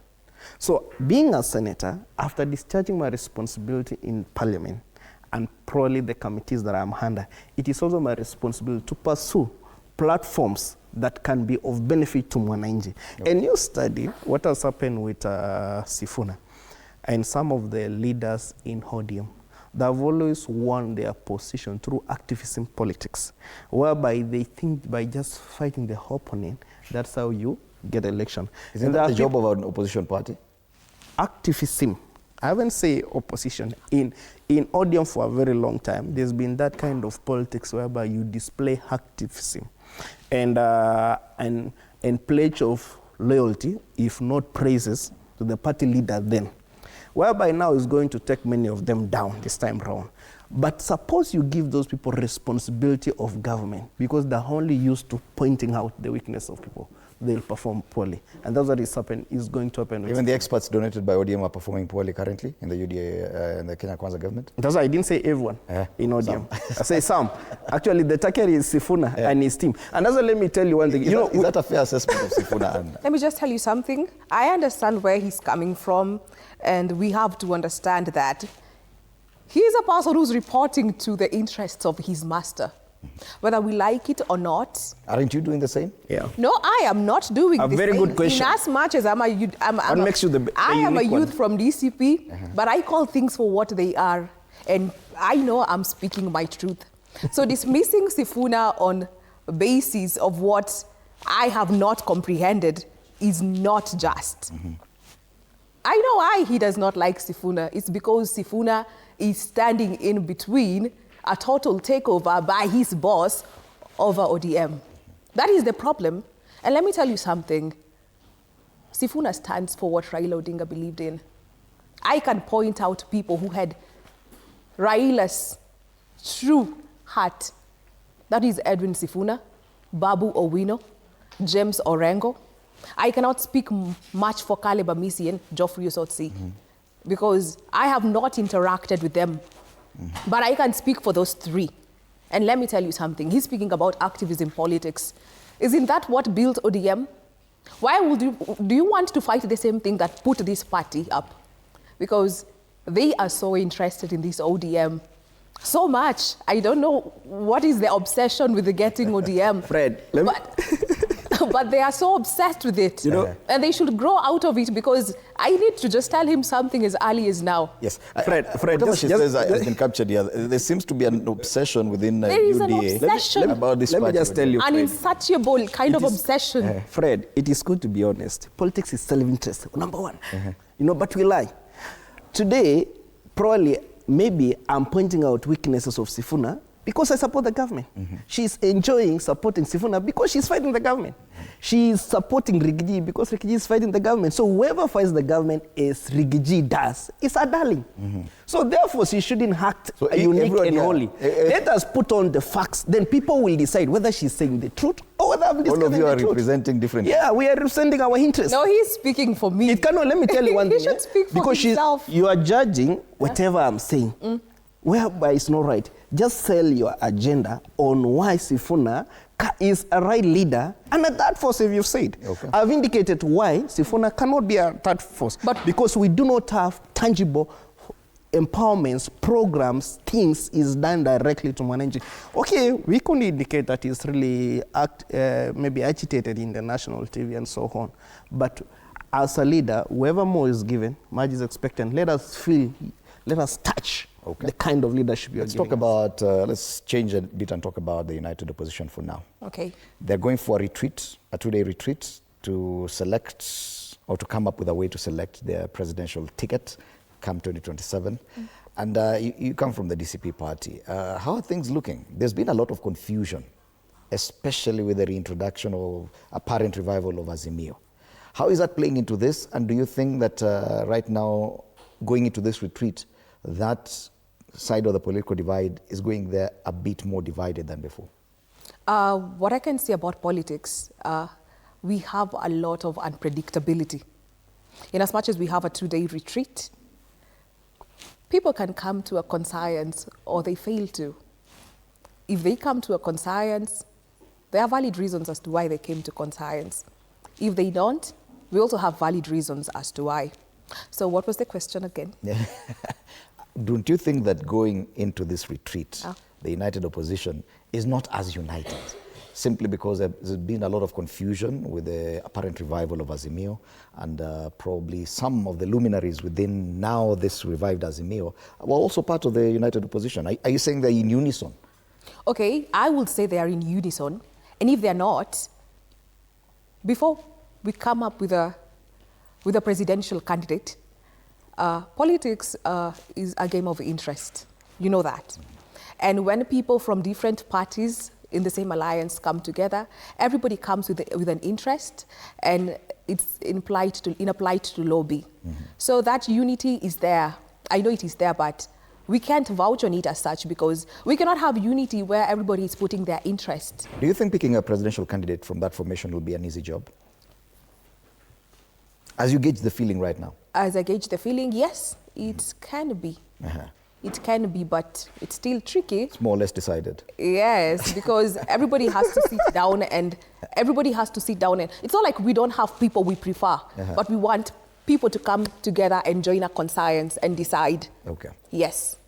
So being a senator, after discharging my responsibility in parliament, and probably the committees that I'm under, it is also my responsibility to pursue platforms that can be of benefit to Mwananchi. Yep. And you study what has happened with Sifuna and some of the leaders in ODM. They have always won their position through activism politics, whereby they think by just fighting the opponent, that's how you get election. Isn't that the job of an opposition party? Activism. I haven't said opposition. In ODM for a very long time, there's been that kind of politics whereby you display activism and pledge of loyalty, if not praises, to the party leader then. Whereby now is going to take many of them down this time around. But suppose you give those people responsibility of government, because they're only used to pointing out the weakness of people, they'll perform poorly. And that's what is going to happen. Even the experts donated by ODM are performing poorly currently in the UDA and the Kenya Kwanza government? That's why I didn't say everyone in ODM. I say some. Actually, the target is Sifuna and his team. And that's why let me tell you one thing. Is that a fair assessment of Sifuna? Let me just tell you something. I understand where he's coming from, and we have to understand that he is a person who's reporting to the interests of his master. Whether we like it or not. Aren't you doing the same? Yeah. No, I am not doing the same. A very good question. In as much as I'm a youth, I am a youth from DCP, but I call things for what they are. And I know I'm speaking my truth. So dismissing Sifuna on basis of what I have not comprehended is not just. I know why he does not like Sifuna. It's because Sifuna is standing in between a total takeover by his boss over ODM. That is the problem. And let me tell you something. Sifuna stands for what Raila Odinga believed in. I can point out people who had Raila's true heart. That is Edwin Sifuna, Babu Owino, James Orengo. I cannot speak much for Caleb Amisi and Geoffrey Osotsi because I have not interacted with them. But I can speak for those three. And let me tell you something. He's speaking about activism politics. Isn't that what built ODM? Why do you want to fight the same thing that put this party up? Because they are so interested in this ODM. So much. I don't know what is the obsession with getting ODM. Fred, but they are so obsessed with it. And they should grow out of it, because I need to just tell him something as early as now. Yes. Fred, whatever she says has been captured here. There seems to be an obsession within there is UDA. An obsession about this let me just tell you, an insatiable kind of obsession. Fred, it is good to be honest. Politics is self-interest, number one. But we lie. Today, probably, maybe I'm pointing out weaknesses of Sifuna because I support the government. She's enjoying supporting Sifuna because she's fighting the government. She's supporting Rigiji because Rigiji is fighting the government. So whoever fights the government, as Rigiji does, is a darling. So therefore, she shouldn't act unique and holy. Let us put on the facts. Then people will decide whether she's saying the truth or whether I'm discovering the truth. All of you are representing different. Yeah, we are representing our interests. No, he's speaking for me. It cannot. Let me tell you one thing. He should speak for himself. You are judging whatever I'm saying, whereby it's not right. Just sell your agenda on why Sifuna is a right leader and a third force, if you've said. I've indicated why Sifuna cannot be a third force. But because we do not have tangible empowerments, programs, things is done directly to Mwananchi. Okay, we can indicate that he's really maybe agitated in the national TV and so on. But as a leader, whoever more is given, much is expectant. Let us feel, let us touch the kind of leadership you're giving. Let's change a bit and talk about the United Opposition for now. Okay. They're going for a retreat, a 2-day retreat, to select or to come up with a way to select their presidential ticket come 2027. And you come from the DCP party. How are things looking? There's been a lot of confusion, especially with the reintroduction or apparent revival of Azimio. How is that playing into this? And do you think that right now, going into this retreat, that side of the political divide is going there a bit more divided than before? What I can say about politics, we have a lot of unpredictability. In as much as we have a 2-day retreat, people can come to a conscience or they fail to. If they come to a conscience, there are valid reasons as to why they came to conscience. If they don't, we also have valid reasons as to why. So what was the question again? Don't you think that going into this retreat, the united opposition is not as united? Simply because there's been a lot of confusion with the apparent revival of Azimio, and probably some of the luminaries within now this revived Azimio were also part of the united opposition. Are you saying they're in unison? Okay, I would say they are in unison. And if they're not, before we come up with a presidential candidate, politics is a game of interest. You know that. And when people from different parties in the same alliance come together, everybody comes with an interest, and it's implied to lobby. So that unity is there. I know it is there, but we can't vouch on it as such, because we cannot have unity where everybody is putting their interest. Do you think picking a presidential candidate from that formation will be an easy job? As you gauge the feeling right now? As I gauge the feeling, yes, it can be. It can be, but it's still tricky. It's more or less decided. Yes, because everybody has to sit down and it's not like we don't have people we prefer, but we want people to come together and join a conscience and decide. Okay. Yes.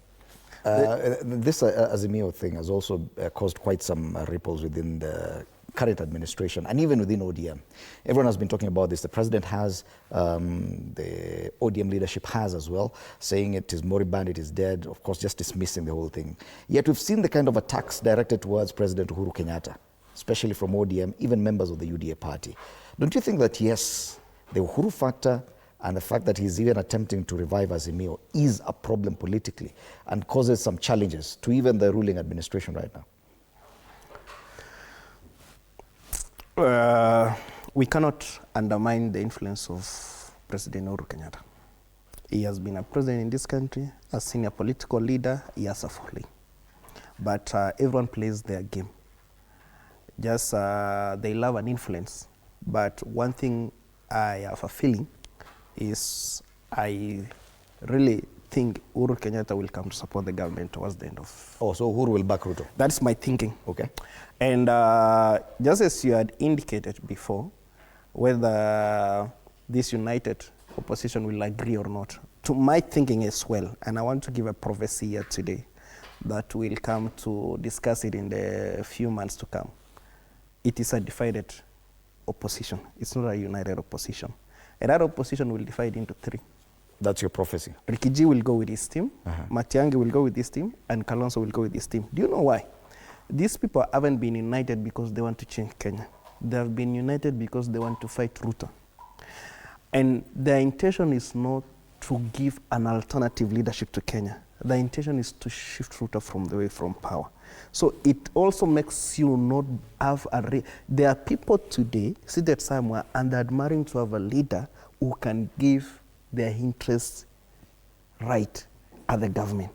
This Azimio thing has also caused quite some ripples within the current administration and even within ODM. Everyone has been talking about this. The president has, the ODM leadership has as well, saying it is moribund, it is dead, of course just dismissing the whole thing. Yet we've seen the kind of attacks directed towards President Uhuru Kenyatta, especially from ODM, even members of the UDA party. Don't you think that, yes, the Uhuru factor and the fact that he's even attempting to revive Azimio is a problem politically and causes some challenges to even the ruling administration right now? We cannot undermine the influence of President Uhuru Kenyatta. He has been a president in this country, a senior political leader, he has a following. But everyone plays their game. Just they love an influence. But one thing I have a feeling is I really think Uhuru Kenyatta will come to support the government towards the end of... Oh, so Uhuru will back Ruto? That's my thinking. Okay. And just as you had indicated before, whether this united opposition will agree or not, to my thinking as well, and I want to give a prophecy here today that we'll come to discuss it in the few months to come. It is a divided opposition. It's not a united opposition. And that opposition will divide into three. That's your prophecy. Rikiji will go with his team, Matiang'i will go with his team, and Kalonzo will go with his team. Do you know why? These people haven't been united because they want to change Kenya. They have been united because they want to fight Ruto. And their intention is not to give an alternative leadership to Kenya. The intention is to shift Ruto from power. So it also makes you not have there are people today seated somewhere and are admiring to have a leader who can give their interests right at the government.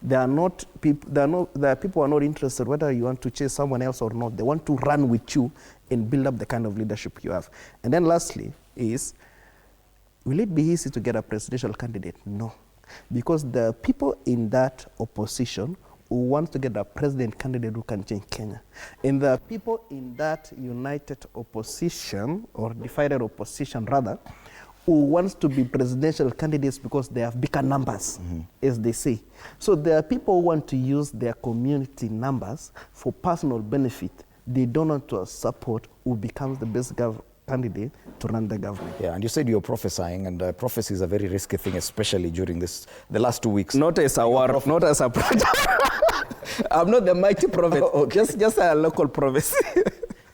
There are people who are not interested whether you want to chase someone else or not. They want to run with you and build up the kind of leadership you have. And then lastly is, will it be easy to get a presidential candidate? No. Because the people in that opposition who want to get a president candidate who can change Kenya. And the people in that united opposition, or divided opposition rather, who wants to be presidential candidates because they have bigger numbers, as they say. So there are people who want to use their community numbers for personal benefit. They don't want to support who becomes the best candidate to run the government. Yeah, and you said you're prophesying, and prophecy is a very risky thing, especially during the last 2 weeks. Not as a war, not as a prophet. I'm not the mighty prophet, just a local prophecy.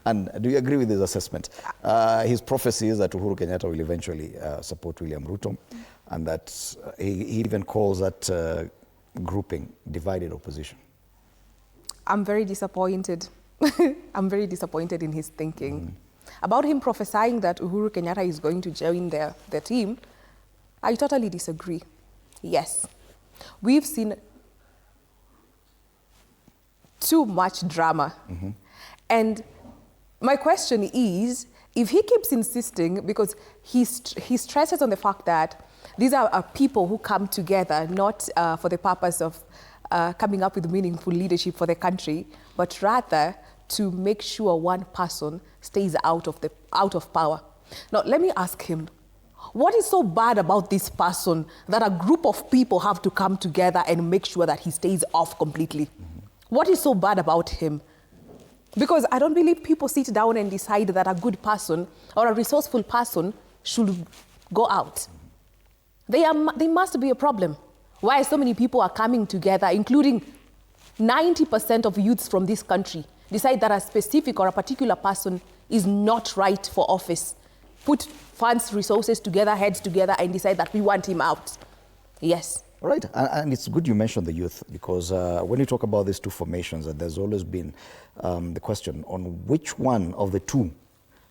And do you agree with his assessment? His prophecy is that Uhuru Kenyatta will eventually support William Ruto, and that he even calls that grouping divided opposition. I'm very disappointed. I'm very disappointed in his thinking. About him prophesying that Uhuru Kenyatta is going to join their team, I totally disagree. Yes. we've seen too much drama. And my question is, if he keeps insisting, because he stresses on the fact that these are people who come together not for the purpose of coming up with meaningful leadership for the country, but rather to make sure one person stays out of power. Now, let me ask him, what is so bad about this person that a group of people have to come together and make sure that he stays off completely? What is so bad about him? Because I don't believe people sit down and decide that a good person or a resourceful person should go out. They must be a problem. Why so many people are coming together, including 90% of youths from this country, decide that a specific or a particular person is not right for office, put funds, resources together, heads together, and decide that we want him out. Yes. All right, and it's good you mentioned the youth, because when you talk about these two formations, there's always been the question on which one of the two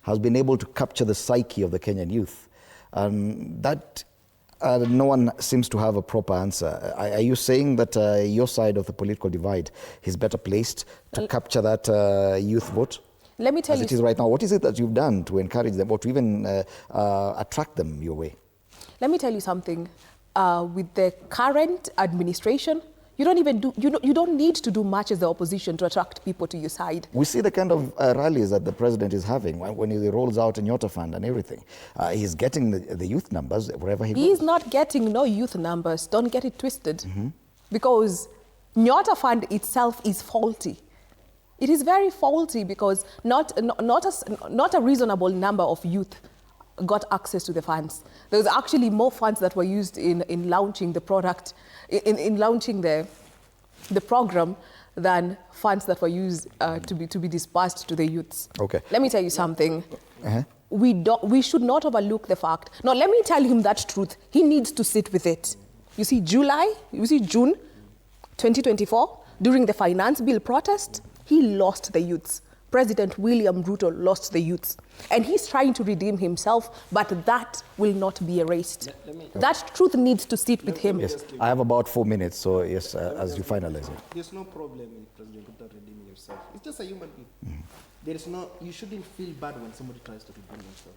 has been able to capture the psyche of the Kenyan youth. That no one seems to have a proper answer. Are you saying that your side of the political divide is better placed to capture that youth vote? Let me tell you. As it is right now, what is it that you've done to encourage them or to even attract them your way? Let me tell you something. With the current administration, you don't need to do much as the opposition to attract people to your side. We see the kind of rallies that the president is having when he rolls out a Nyota Fund and everything. He's getting the youth numbers wherever he goes. He's not getting no youth numbers. Don't get it twisted. Because Nyota Fund itself is faulty. It is very faulty because not a reasonable number of youth got access to the funds. There was actually more funds that were used in launching the product, in launching the program, than funds that were used to be disbursed to the youths. Okay. Let me tell you something. We should not overlook the fact. Now, let me tell him that truth. He needs to sit with it. You see, June 2024, during the finance bill protest, he lost the youths. President William Ruto lost the youths. And he's trying to redeem himself, but that will not be erased. That truth needs to sit with him. Yes, I have about 4 minutes, so yes, as you finalize it. There's no problem in President Ruto redeeming himself. It's just a human being. There is no, you shouldn't feel bad when somebody tries to redeem himself.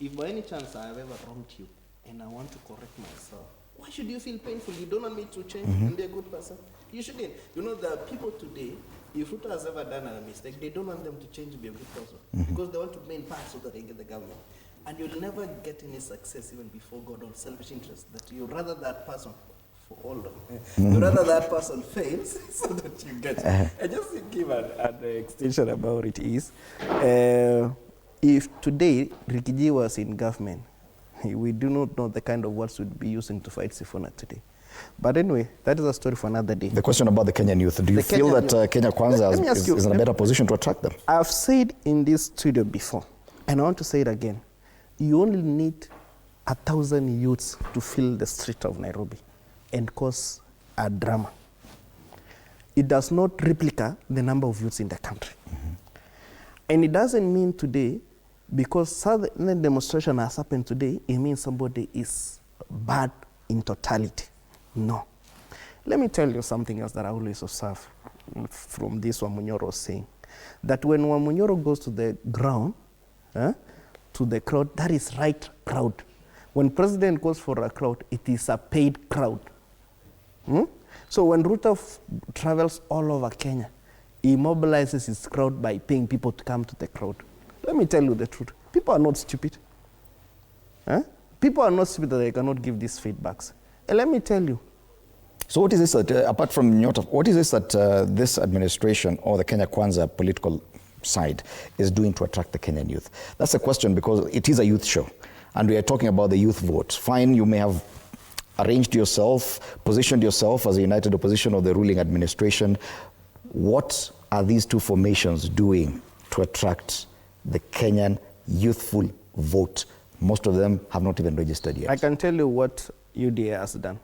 If by any chance I have ever wronged you and I want to correct myself, why should you feel painful? You don't want me to change and be a good person? You shouldn't. You know, there are people today, if Ruto has ever done a mistake, they don't want them to change to be a good person because they want to main part so that they get the government. And you'll never get any success even before God on selfish interest. That you rather that person, for all of you rather that person fails so that you get. And just to give an extension about it is, if today Rikiji was in government, we do not know the kind of words we'd be using to fight Sifuna today. But anyway, that is a story for another day. The question about the Kenyan youth, do you feel that Kenya Kwanza is in a better position to attract them? I've said in this studio before, and I want to say it again, you only need 1,000 youths to fill the street of Nairobi and cause a drama. It does not replicate the number of youths in the country. And it doesn't mean today, because sudden demonstration has happened today, it means somebody is bad in totality. No. Let me tell you something else that I always observe from this Wamunyoro saying, that when Wamunyoro goes to the ground, to the crowd, that is right crowd. When president goes for a crowd, it is a paid crowd. So when Ruto travels all over Kenya, he mobilizes his crowd by paying people to come to the crowd. Let me tell you the truth. People are not stupid. People are not stupid that they cannot give these feedbacks. And let me tell you. So what is this that, apart from Nyota, what is this that this administration or the Kenya Kwanza political side is doing to attract the Kenyan youth? That's a question because it is a youth show. And we are talking about the youth vote. Fine, you may have arranged yourself, positioned yourself as a united opposition of the ruling administration. What are these two formations doing to attract the Kenyan youthful vote? Most of them have not even registered yet. I can tell you what UDA has done,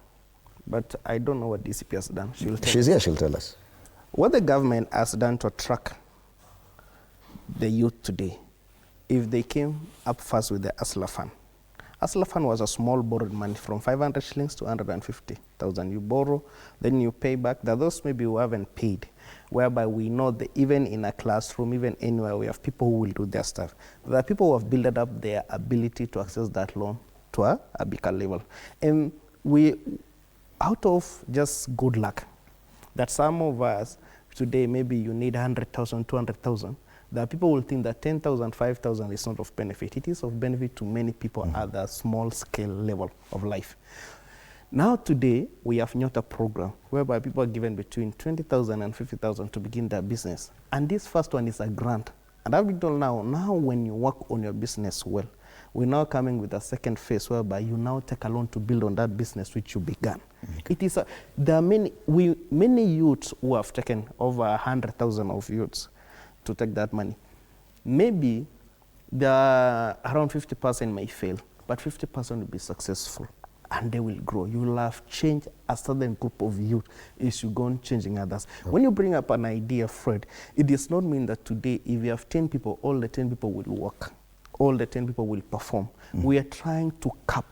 but I don't know what DCP has done. She's here, she'll tell us. What the government has done to attract the youth today, if they came up first with the Asla Fund, Hustler Fund was a small borrowed money from 500 shillings to 150,000. You borrow, then you pay back. There are those maybe who haven't paid, whereby we know that even in a classroom, even anywhere, we have people who will do their stuff. There are people who have built up their ability to access that loan to a bigger level. And we, out of just good luck, that some of us today, maybe you need 100,000, 200,000. There are people who will think that 10,000, 5,000 is not of benefit. It is of benefit to many people at the small scale level of life. Now today, we have NYOTA program whereby people are given between 20,000 and 50,000 to begin their business. And this first one is a grant. And I've been told now when you work on your business well, we're now coming with a second phase whereby you now take a loan to build on that business which you began. Okay. It is there are many youths who have taken over 100,000 of youths to take that money. Maybe around 50% may fail, but 50% will be successful and they will grow. You will have changed a certain group of youth as you go on changing others. Okay. When you bring up an idea, Fred, it does not mean that today if you have 10 people, all the 10 people will work. All the 10 people will perform. We are trying to cap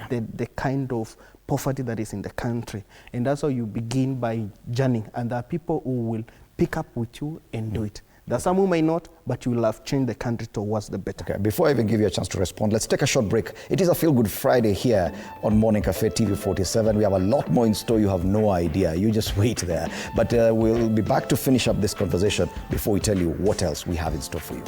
the kind of poverty that is in the country. And that's how you begin by journeying. And there are people who will pick up with you and do it. There are some who may not, but you will have changed the country towards the better. Okay, before I even give you a chance to respond, let's take a short break. It is a Feel Good Friday here on Morning Cafe TV 47. We have a lot more in store. You have no idea. You just wait there. But we'll be back to finish up this conversation before we tell you what else we have in store for you.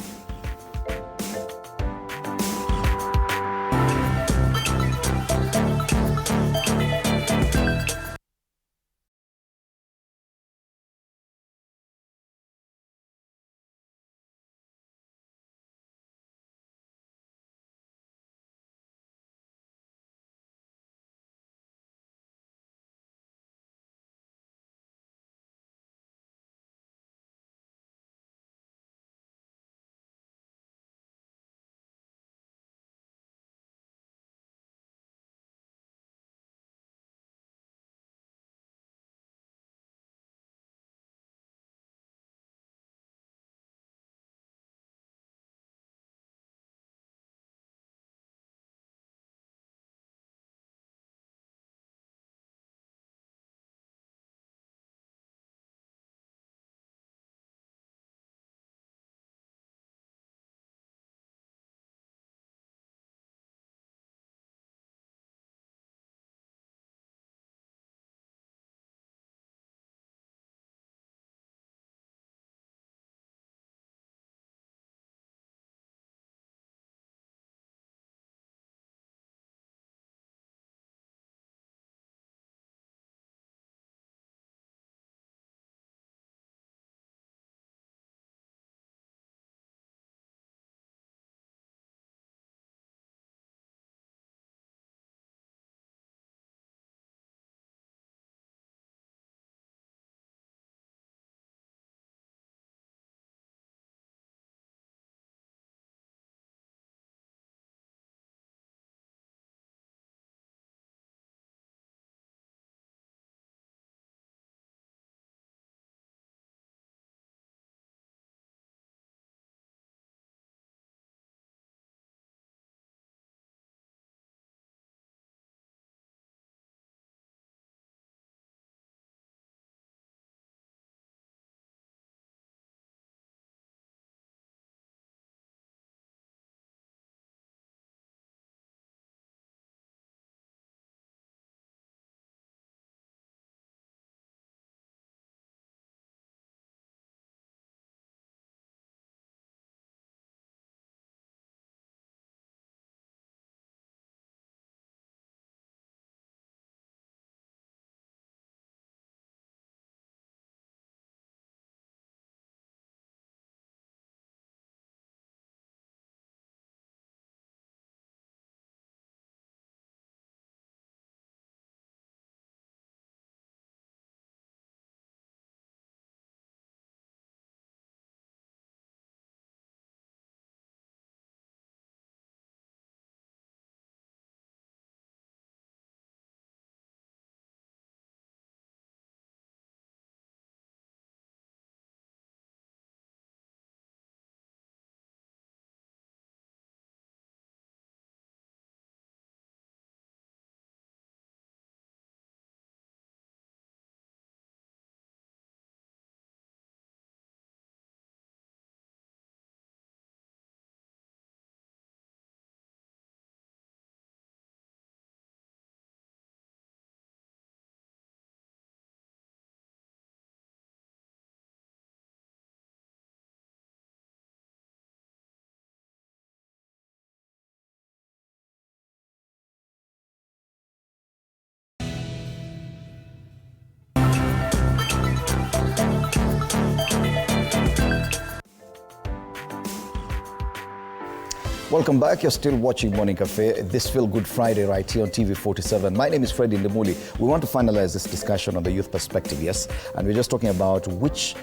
Welcome back. You're still watching Morning Cafe, this Feel Good Friday right here on TV47. My name is Fred Indemuli. We want to finalize this discussion on the youth perspective, yes? And we're just talking about which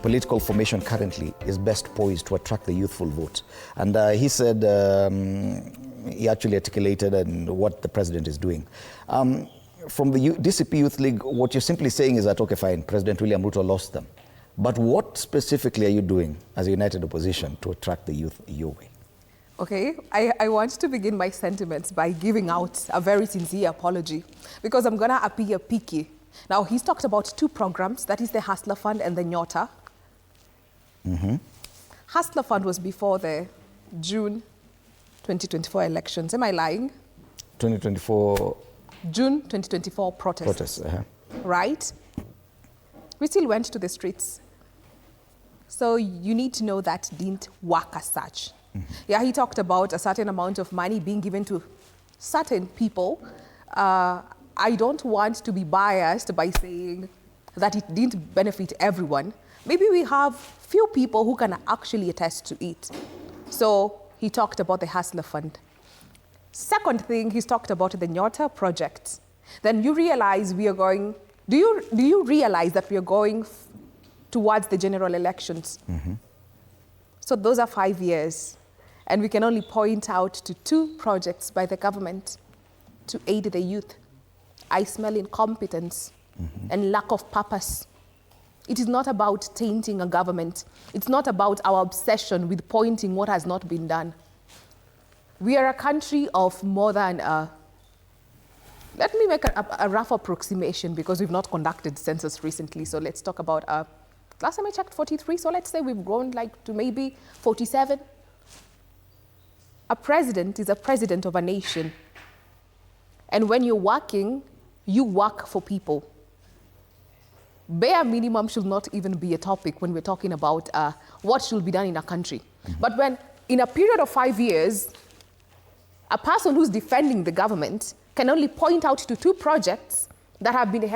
political formation currently is best poised to attract the youthful vote. And he said, he actually articulated what the president is doing. From the DCP Youth League, what you're simply saying is that, okay, fine, President William Ruto lost them. But what specifically are you doing as a united opposition to attract the youth your way? Okay, I want to begin my sentiments by giving out a very sincere apology because I'm going to appear picky. Now, he's talked about two programs, that is the Hustler Fund and the Nyota. Hustler Fund was before the June 2024 elections. Am I lying? 2024... June 2024 protests. Right? We still went to the streets. So you need to know that didn't work as such. Yeah, he talked about a certain amount of money being given to certain people. I don't want to be biased by saying that it didn't benefit everyone. Maybe we have few people who can actually attest to it. So he talked about the Hustler Fund. Second thing, he's talked about the Nyota project. Then you realize we are going, do you realize that we are going towards the general elections? So those are 5 years. And we can only point out to 2 projects by the government to aid the youth. I smell incompetence and lack of purpose. It is not about tainting a government. It's not about our obsession with pointing what has not been done. We are a country of more than, let me make a rough approximation because we've not conducted census recently. So let's talk about, last time I checked 43, so let's say we've grown like to maybe 47. A president is a president of a nation. And when you're working, you work for people. Bare minimum should not even be a topic when we're talking about what should be done in a country. But when, in a period of 5 years, a person who's defending the government can only point out to 2 projects that have been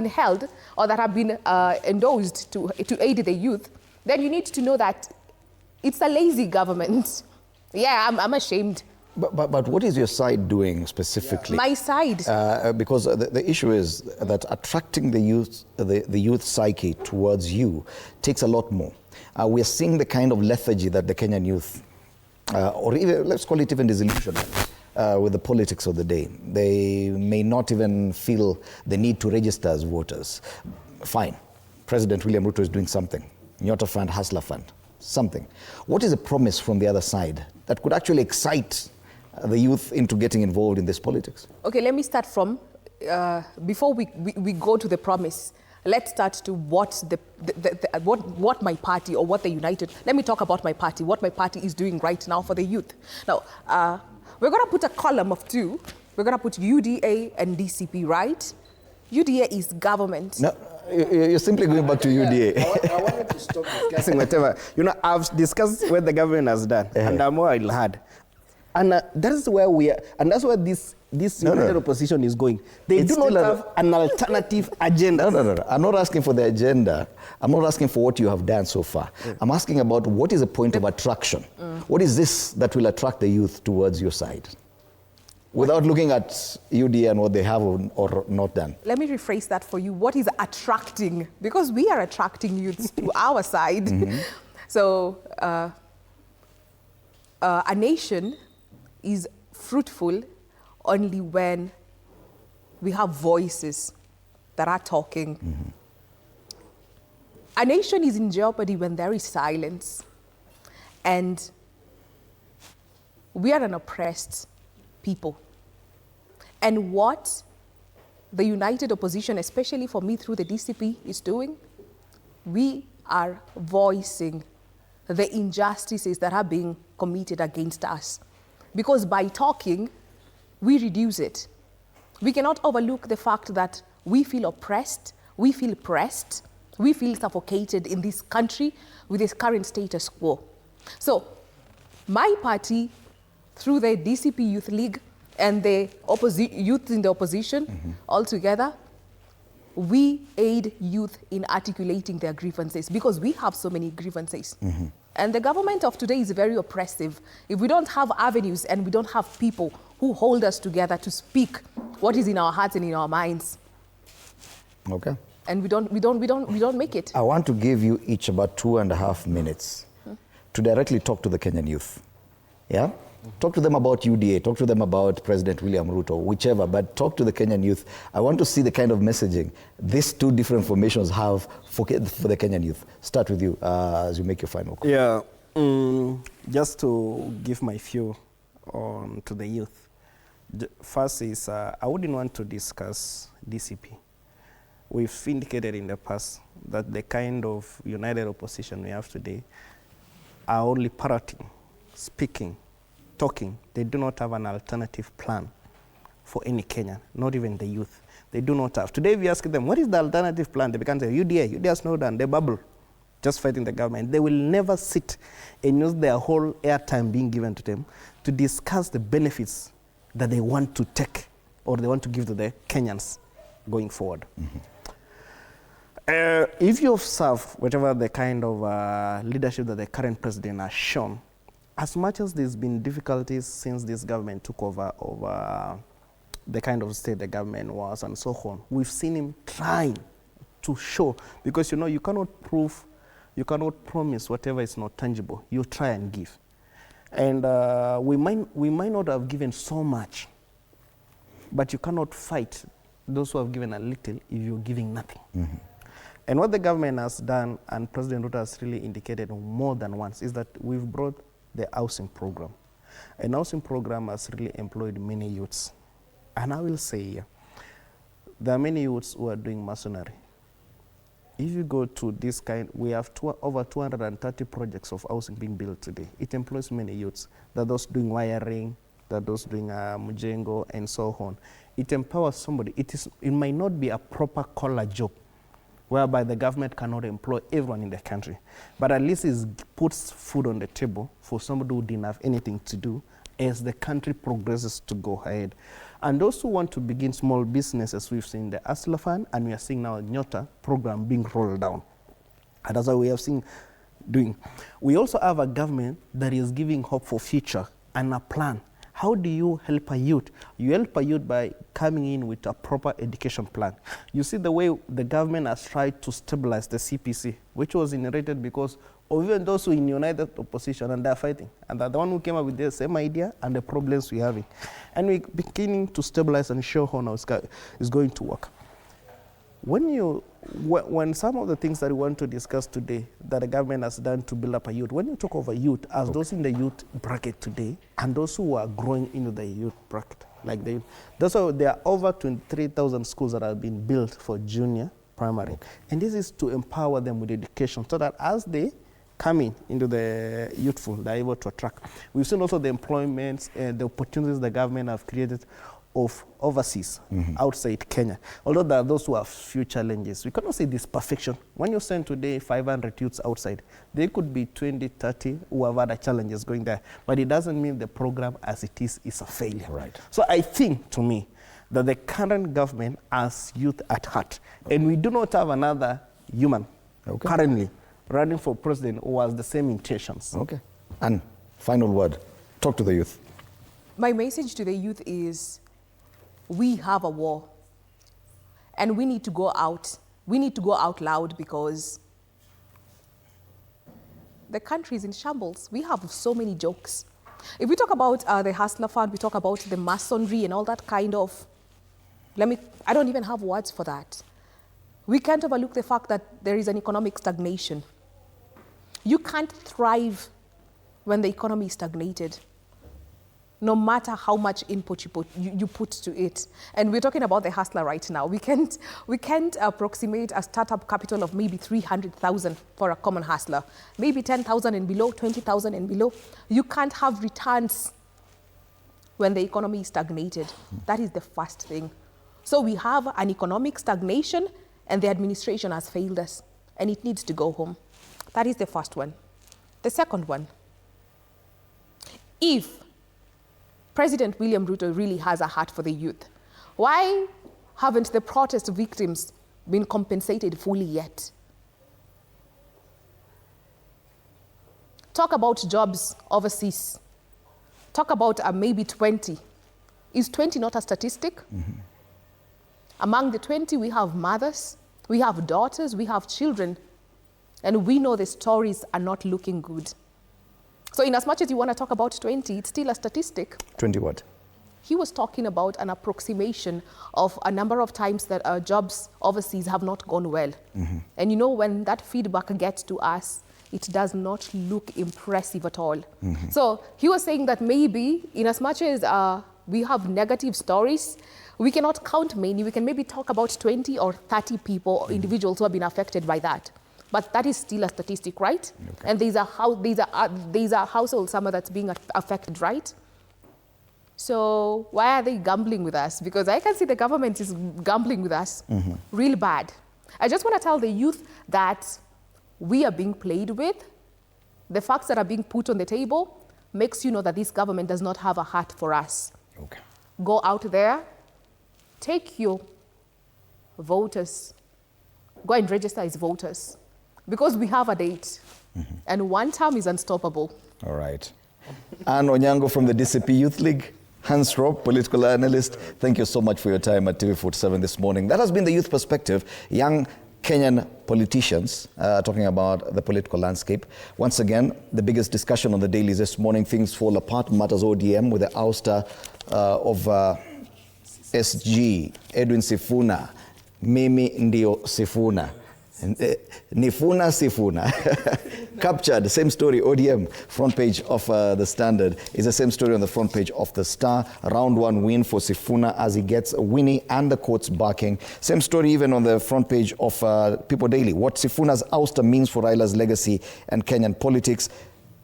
held or that have been endorsed to aid the youth, then you need to know that it's a lazy government. Yeah, I'm ashamed. But what is your side doing specifically? My side? Because the issue is that attracting the youth psyche towards you takes a lot more. We are seeing the kind of lethargy that the Kenyan youth, or even, let's call it even disillusionment, with the politics of the day. They may not even feel the need to register as voters. Fine, President William Ruto is doing something. Nyota Fund, Hustler Fund, something. What is a promise from the other side that could actually excite the youth into getting involved in this politics? Okay, let me start from, before we go to the promise, let's start to what my party or what the United, let me talk about my party, what my party is doing right now for the youth. Now, we're going to put a column of 2. We're going to put UDA and DCP, right? UDA is government. No, you're simply going back to UDA. I wanted to stop discussing whatever. You know, I've discussed what the government has done, and more I'll add. And that is where we are, and that's where this united opposition is going. They do not have an alternative agenda. No. I'm not asking for the agenda. I'm not asking for what you have done so far. I'm asking about what is the point of attraction. What is this that will attract the youth towards your side? Without looking at UDA and what they have or not done. Let me rephrase that for you. What is attracting? Because we are attracting youths to our side. So a nation is fruitful only when we have voices that are talking. A nation is in jeopardy when there is silence. And we are an oppressed people. And what the united opposition, especially for me through the DCP, is doing, we are voicing the injustices that are being committed against us. Because by talking, we reduce it. We cannot overlook the fact that we feel oppressed, we feel pressed, we feel suffocated in this country with this current status quo. So my party, through the DCP Youth League and the youth in the opposition altogether, we aid youth in articulating their grievances because we have so many grievances. And the government of today is very oppressive. If we don't have avenues and we don't have people who hold us together to speak what is in our hearts and in our minds, Okay. and we don't make it. I want to give you each about 2.5 minutes to directly talk to the Kenyan youth. Yeah? Talk to them about UDA, talk to them about President William Ruto, whichever, but talk to the Kenyan youth. I want to see the kind of messaging these two different formations have for the Kenyan youth. Start with you as you make your final call. Yeah, just to give my view on to the youth. First is, I wouldn't want to discuss DCP. We've indicated in the past that the kind of united opposition we have today are only parroting, speaking, talking. They do not have an alternative plan for any Kenyan, not even the youth. They do not have. Today we ask them, what is the alternative plan? They begin to say, UDA has no done, they bubble, just fighting the government. They will never sit and use their whole airtime being given to them to discuss the benefits that they want to take or they want to give to the Kenyans going forward. Mm-hmm. If you observe whatever the kind of leadership that the current president has shown, as much as there's been difficulties since this government took over the kind of state the government was and so on, we've seen him trying to show, because you cannot prove, you cannot promise whatever is not tangible. You try and give. And we might not have given so much, but you cannot fight those who have given a little if you're giving nothing. Mm-hmm. And what the government has done, and President Ruto has really indicated more than once, is that we've brought the housing program. And housing program has really employed many youths. And I will say, there are many youths who are doing masonry. If you go to this kind, we have over 230 projects of housing being built today. It employs many youths. There are those doing wiring, there are those doing mujengo, and so on. It empowers somebody. It might not be a proper collar job, whereby the government cannot employ everyone in the country. But at least it puts food on the table for somebody who didn't have anything to do as the country progresses to go ahead. And those who want to begin small businesses, we've seen the Hustler Fund, and we are seeing now a Nyota program being rolled down. And that's what we have seen doing. We also have a government that is giving hope for future and a plan. How do you help a youth? You help a youth by coming in with a proper education plan. You see the way the government has tried to stabilize the CPC, which was inherited because of even those who in united opposition and they're fighting. And they're the one who came up with the same idea and the problems we're having. And we're beginning to stabilize and show how now it's going to work. When some of the things that we want to discuss today that the government has done to build up a youth, when you talk of a youth as those in the youth bracket today and those who are growing into the youth bracket, like the youth, there are over 23,000 schools that have been built for junior primary. And this is to empower them with education so that as they come into the youthful, they're able to attract. We've seen also the employments and the opportunities the government have created of overseas, outside Kenya. Although there are those who have few challenges. We cannot say this perfection. When you send today 500 youths outside, there could be 20, 30 who have other challenges going there. But it doesn't mean the program as it is a failure. Right. So I think, to me, that the current government has youth at heart. And we do not have another human currently running for president who has the same intentions. Okay. And final word, talk to the youth. My message to the youth is, we have a war, and we need to go out. We need to go out loud because the country is in shambles. We have so many jokes. If we talk about the Hustler Fund, we talk about the masonry and all that kind of, I don't even have words for that. We can't overlook the fact that there is an economic stagnation. You can't thrive when the economy is stagnated, no matter how much input you put to it. And we're talking about the hustler right now. We can't approximate a startup capital of maybe 300,000 for a common hustler, maybe 10,000 and below, 20,000 and below. You can't have returns when the economy is stagnated. That is the first thing. So we have an economic stagnation, and the administration has failed us, and it needs to go home. That is the first one. The second one, if President William Ruto really has a heart for the youth, why haven't the protest victims been compensated fully yet? Talk about jobs overseas. Talk about maybe 20. Is 20 not a statistic? Among the 20, we have mothers, we have daughters, we have children, and we know the stories are not looking good. So in as much as you want to talk about 20, it's still a statistic. 20 what? He was talking about an approximation of a number of times that jobs overseas have not gone well. And you know, when that feedback gets to us, it does not look impressive at all. So he was saying that maybe in as much as we have negative stories, we cannot count many. We can maybe talk about 20 or 30 people or individuals who have been affected by that. But that is still a statistic, right? Okay. And these are households, some of that's being affected, right? So why are they gambling with us? Because I can see the government is gambling with us real bad. I just want to tell the youth that we are being played with. The facts that are being put on the table makes you know that this government does not have a heart for us. Okay. Go out there, take your voters, go and register as voters, because we have a date, and one term is unstoppable. All right. Anne Onyango from the DCP Youth League, Hans Rob, political analyst, thank you so much for your time at TV47 this morning. That has been the Youth Perspective, young Kenyan politicians talking about the political landscape. Once again, the biggest discussion on the dailies this morning, things fall apart, matters ODM with the ouster of SG, Edwin Sifuna, Mimi ndio Sifuna. Nifuna Sifuna. Captured, same story, ODM, front page of the Standard, is the same story on the front page of the Star. Round one win for Sifuna as he gets Winnie and the courts backing. Same story even on the front page of People Daily. What Sifuna's ouster means for Raila's legacy and Kenyan politics.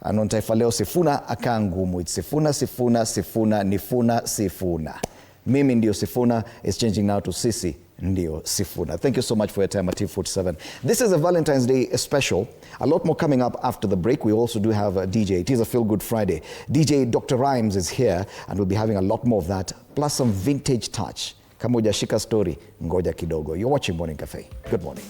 And on Taifa Leo, Sifuna akaa ngumu. It's Sifuna, Sifuna, Sifuna, Nifuna, Sifuna. Mimi ndio Sifuna is changing now to Sisi ndio Sifuna. Thank you so much for your time at TV47. This is a Valentine's Day special. A lot more coming up after the break. We also do have a DJ. It is a Feel Good Friday. DJ Dr. Rhymes is here and we'll be having a lot more of that, plus some vintage touch. Kama hujashika story, ngoja kidogo. You're watching Morning Cafe. Good morning.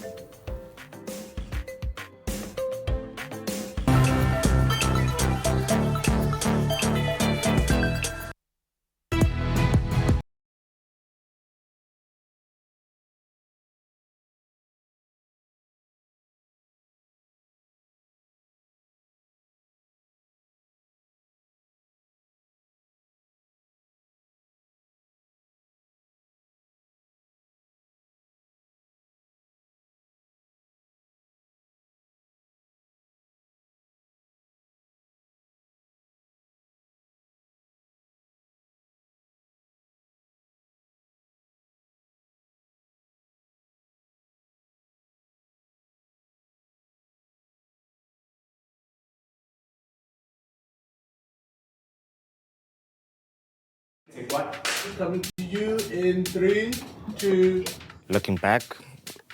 Coming to you in 3, 2. Looking back,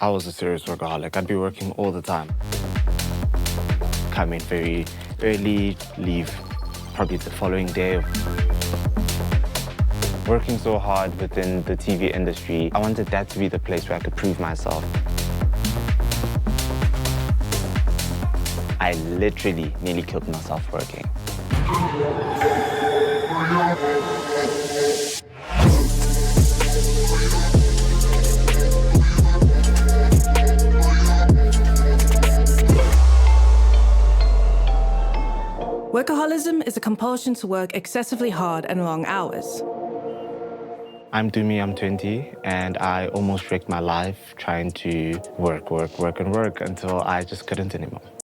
I was a serious workaholic. I'd be working all the time. Come in very early, leave probably the following day. Working so hard within the TV industry, I wanted that to be the place where I could prove myself. I literally nearly killed myself working. Workaholism is a compulsion to work excessively hard and long hours. I'm Dumi, I'm 20, and I almost wrecked my life trying to work until I just couldn't anymore.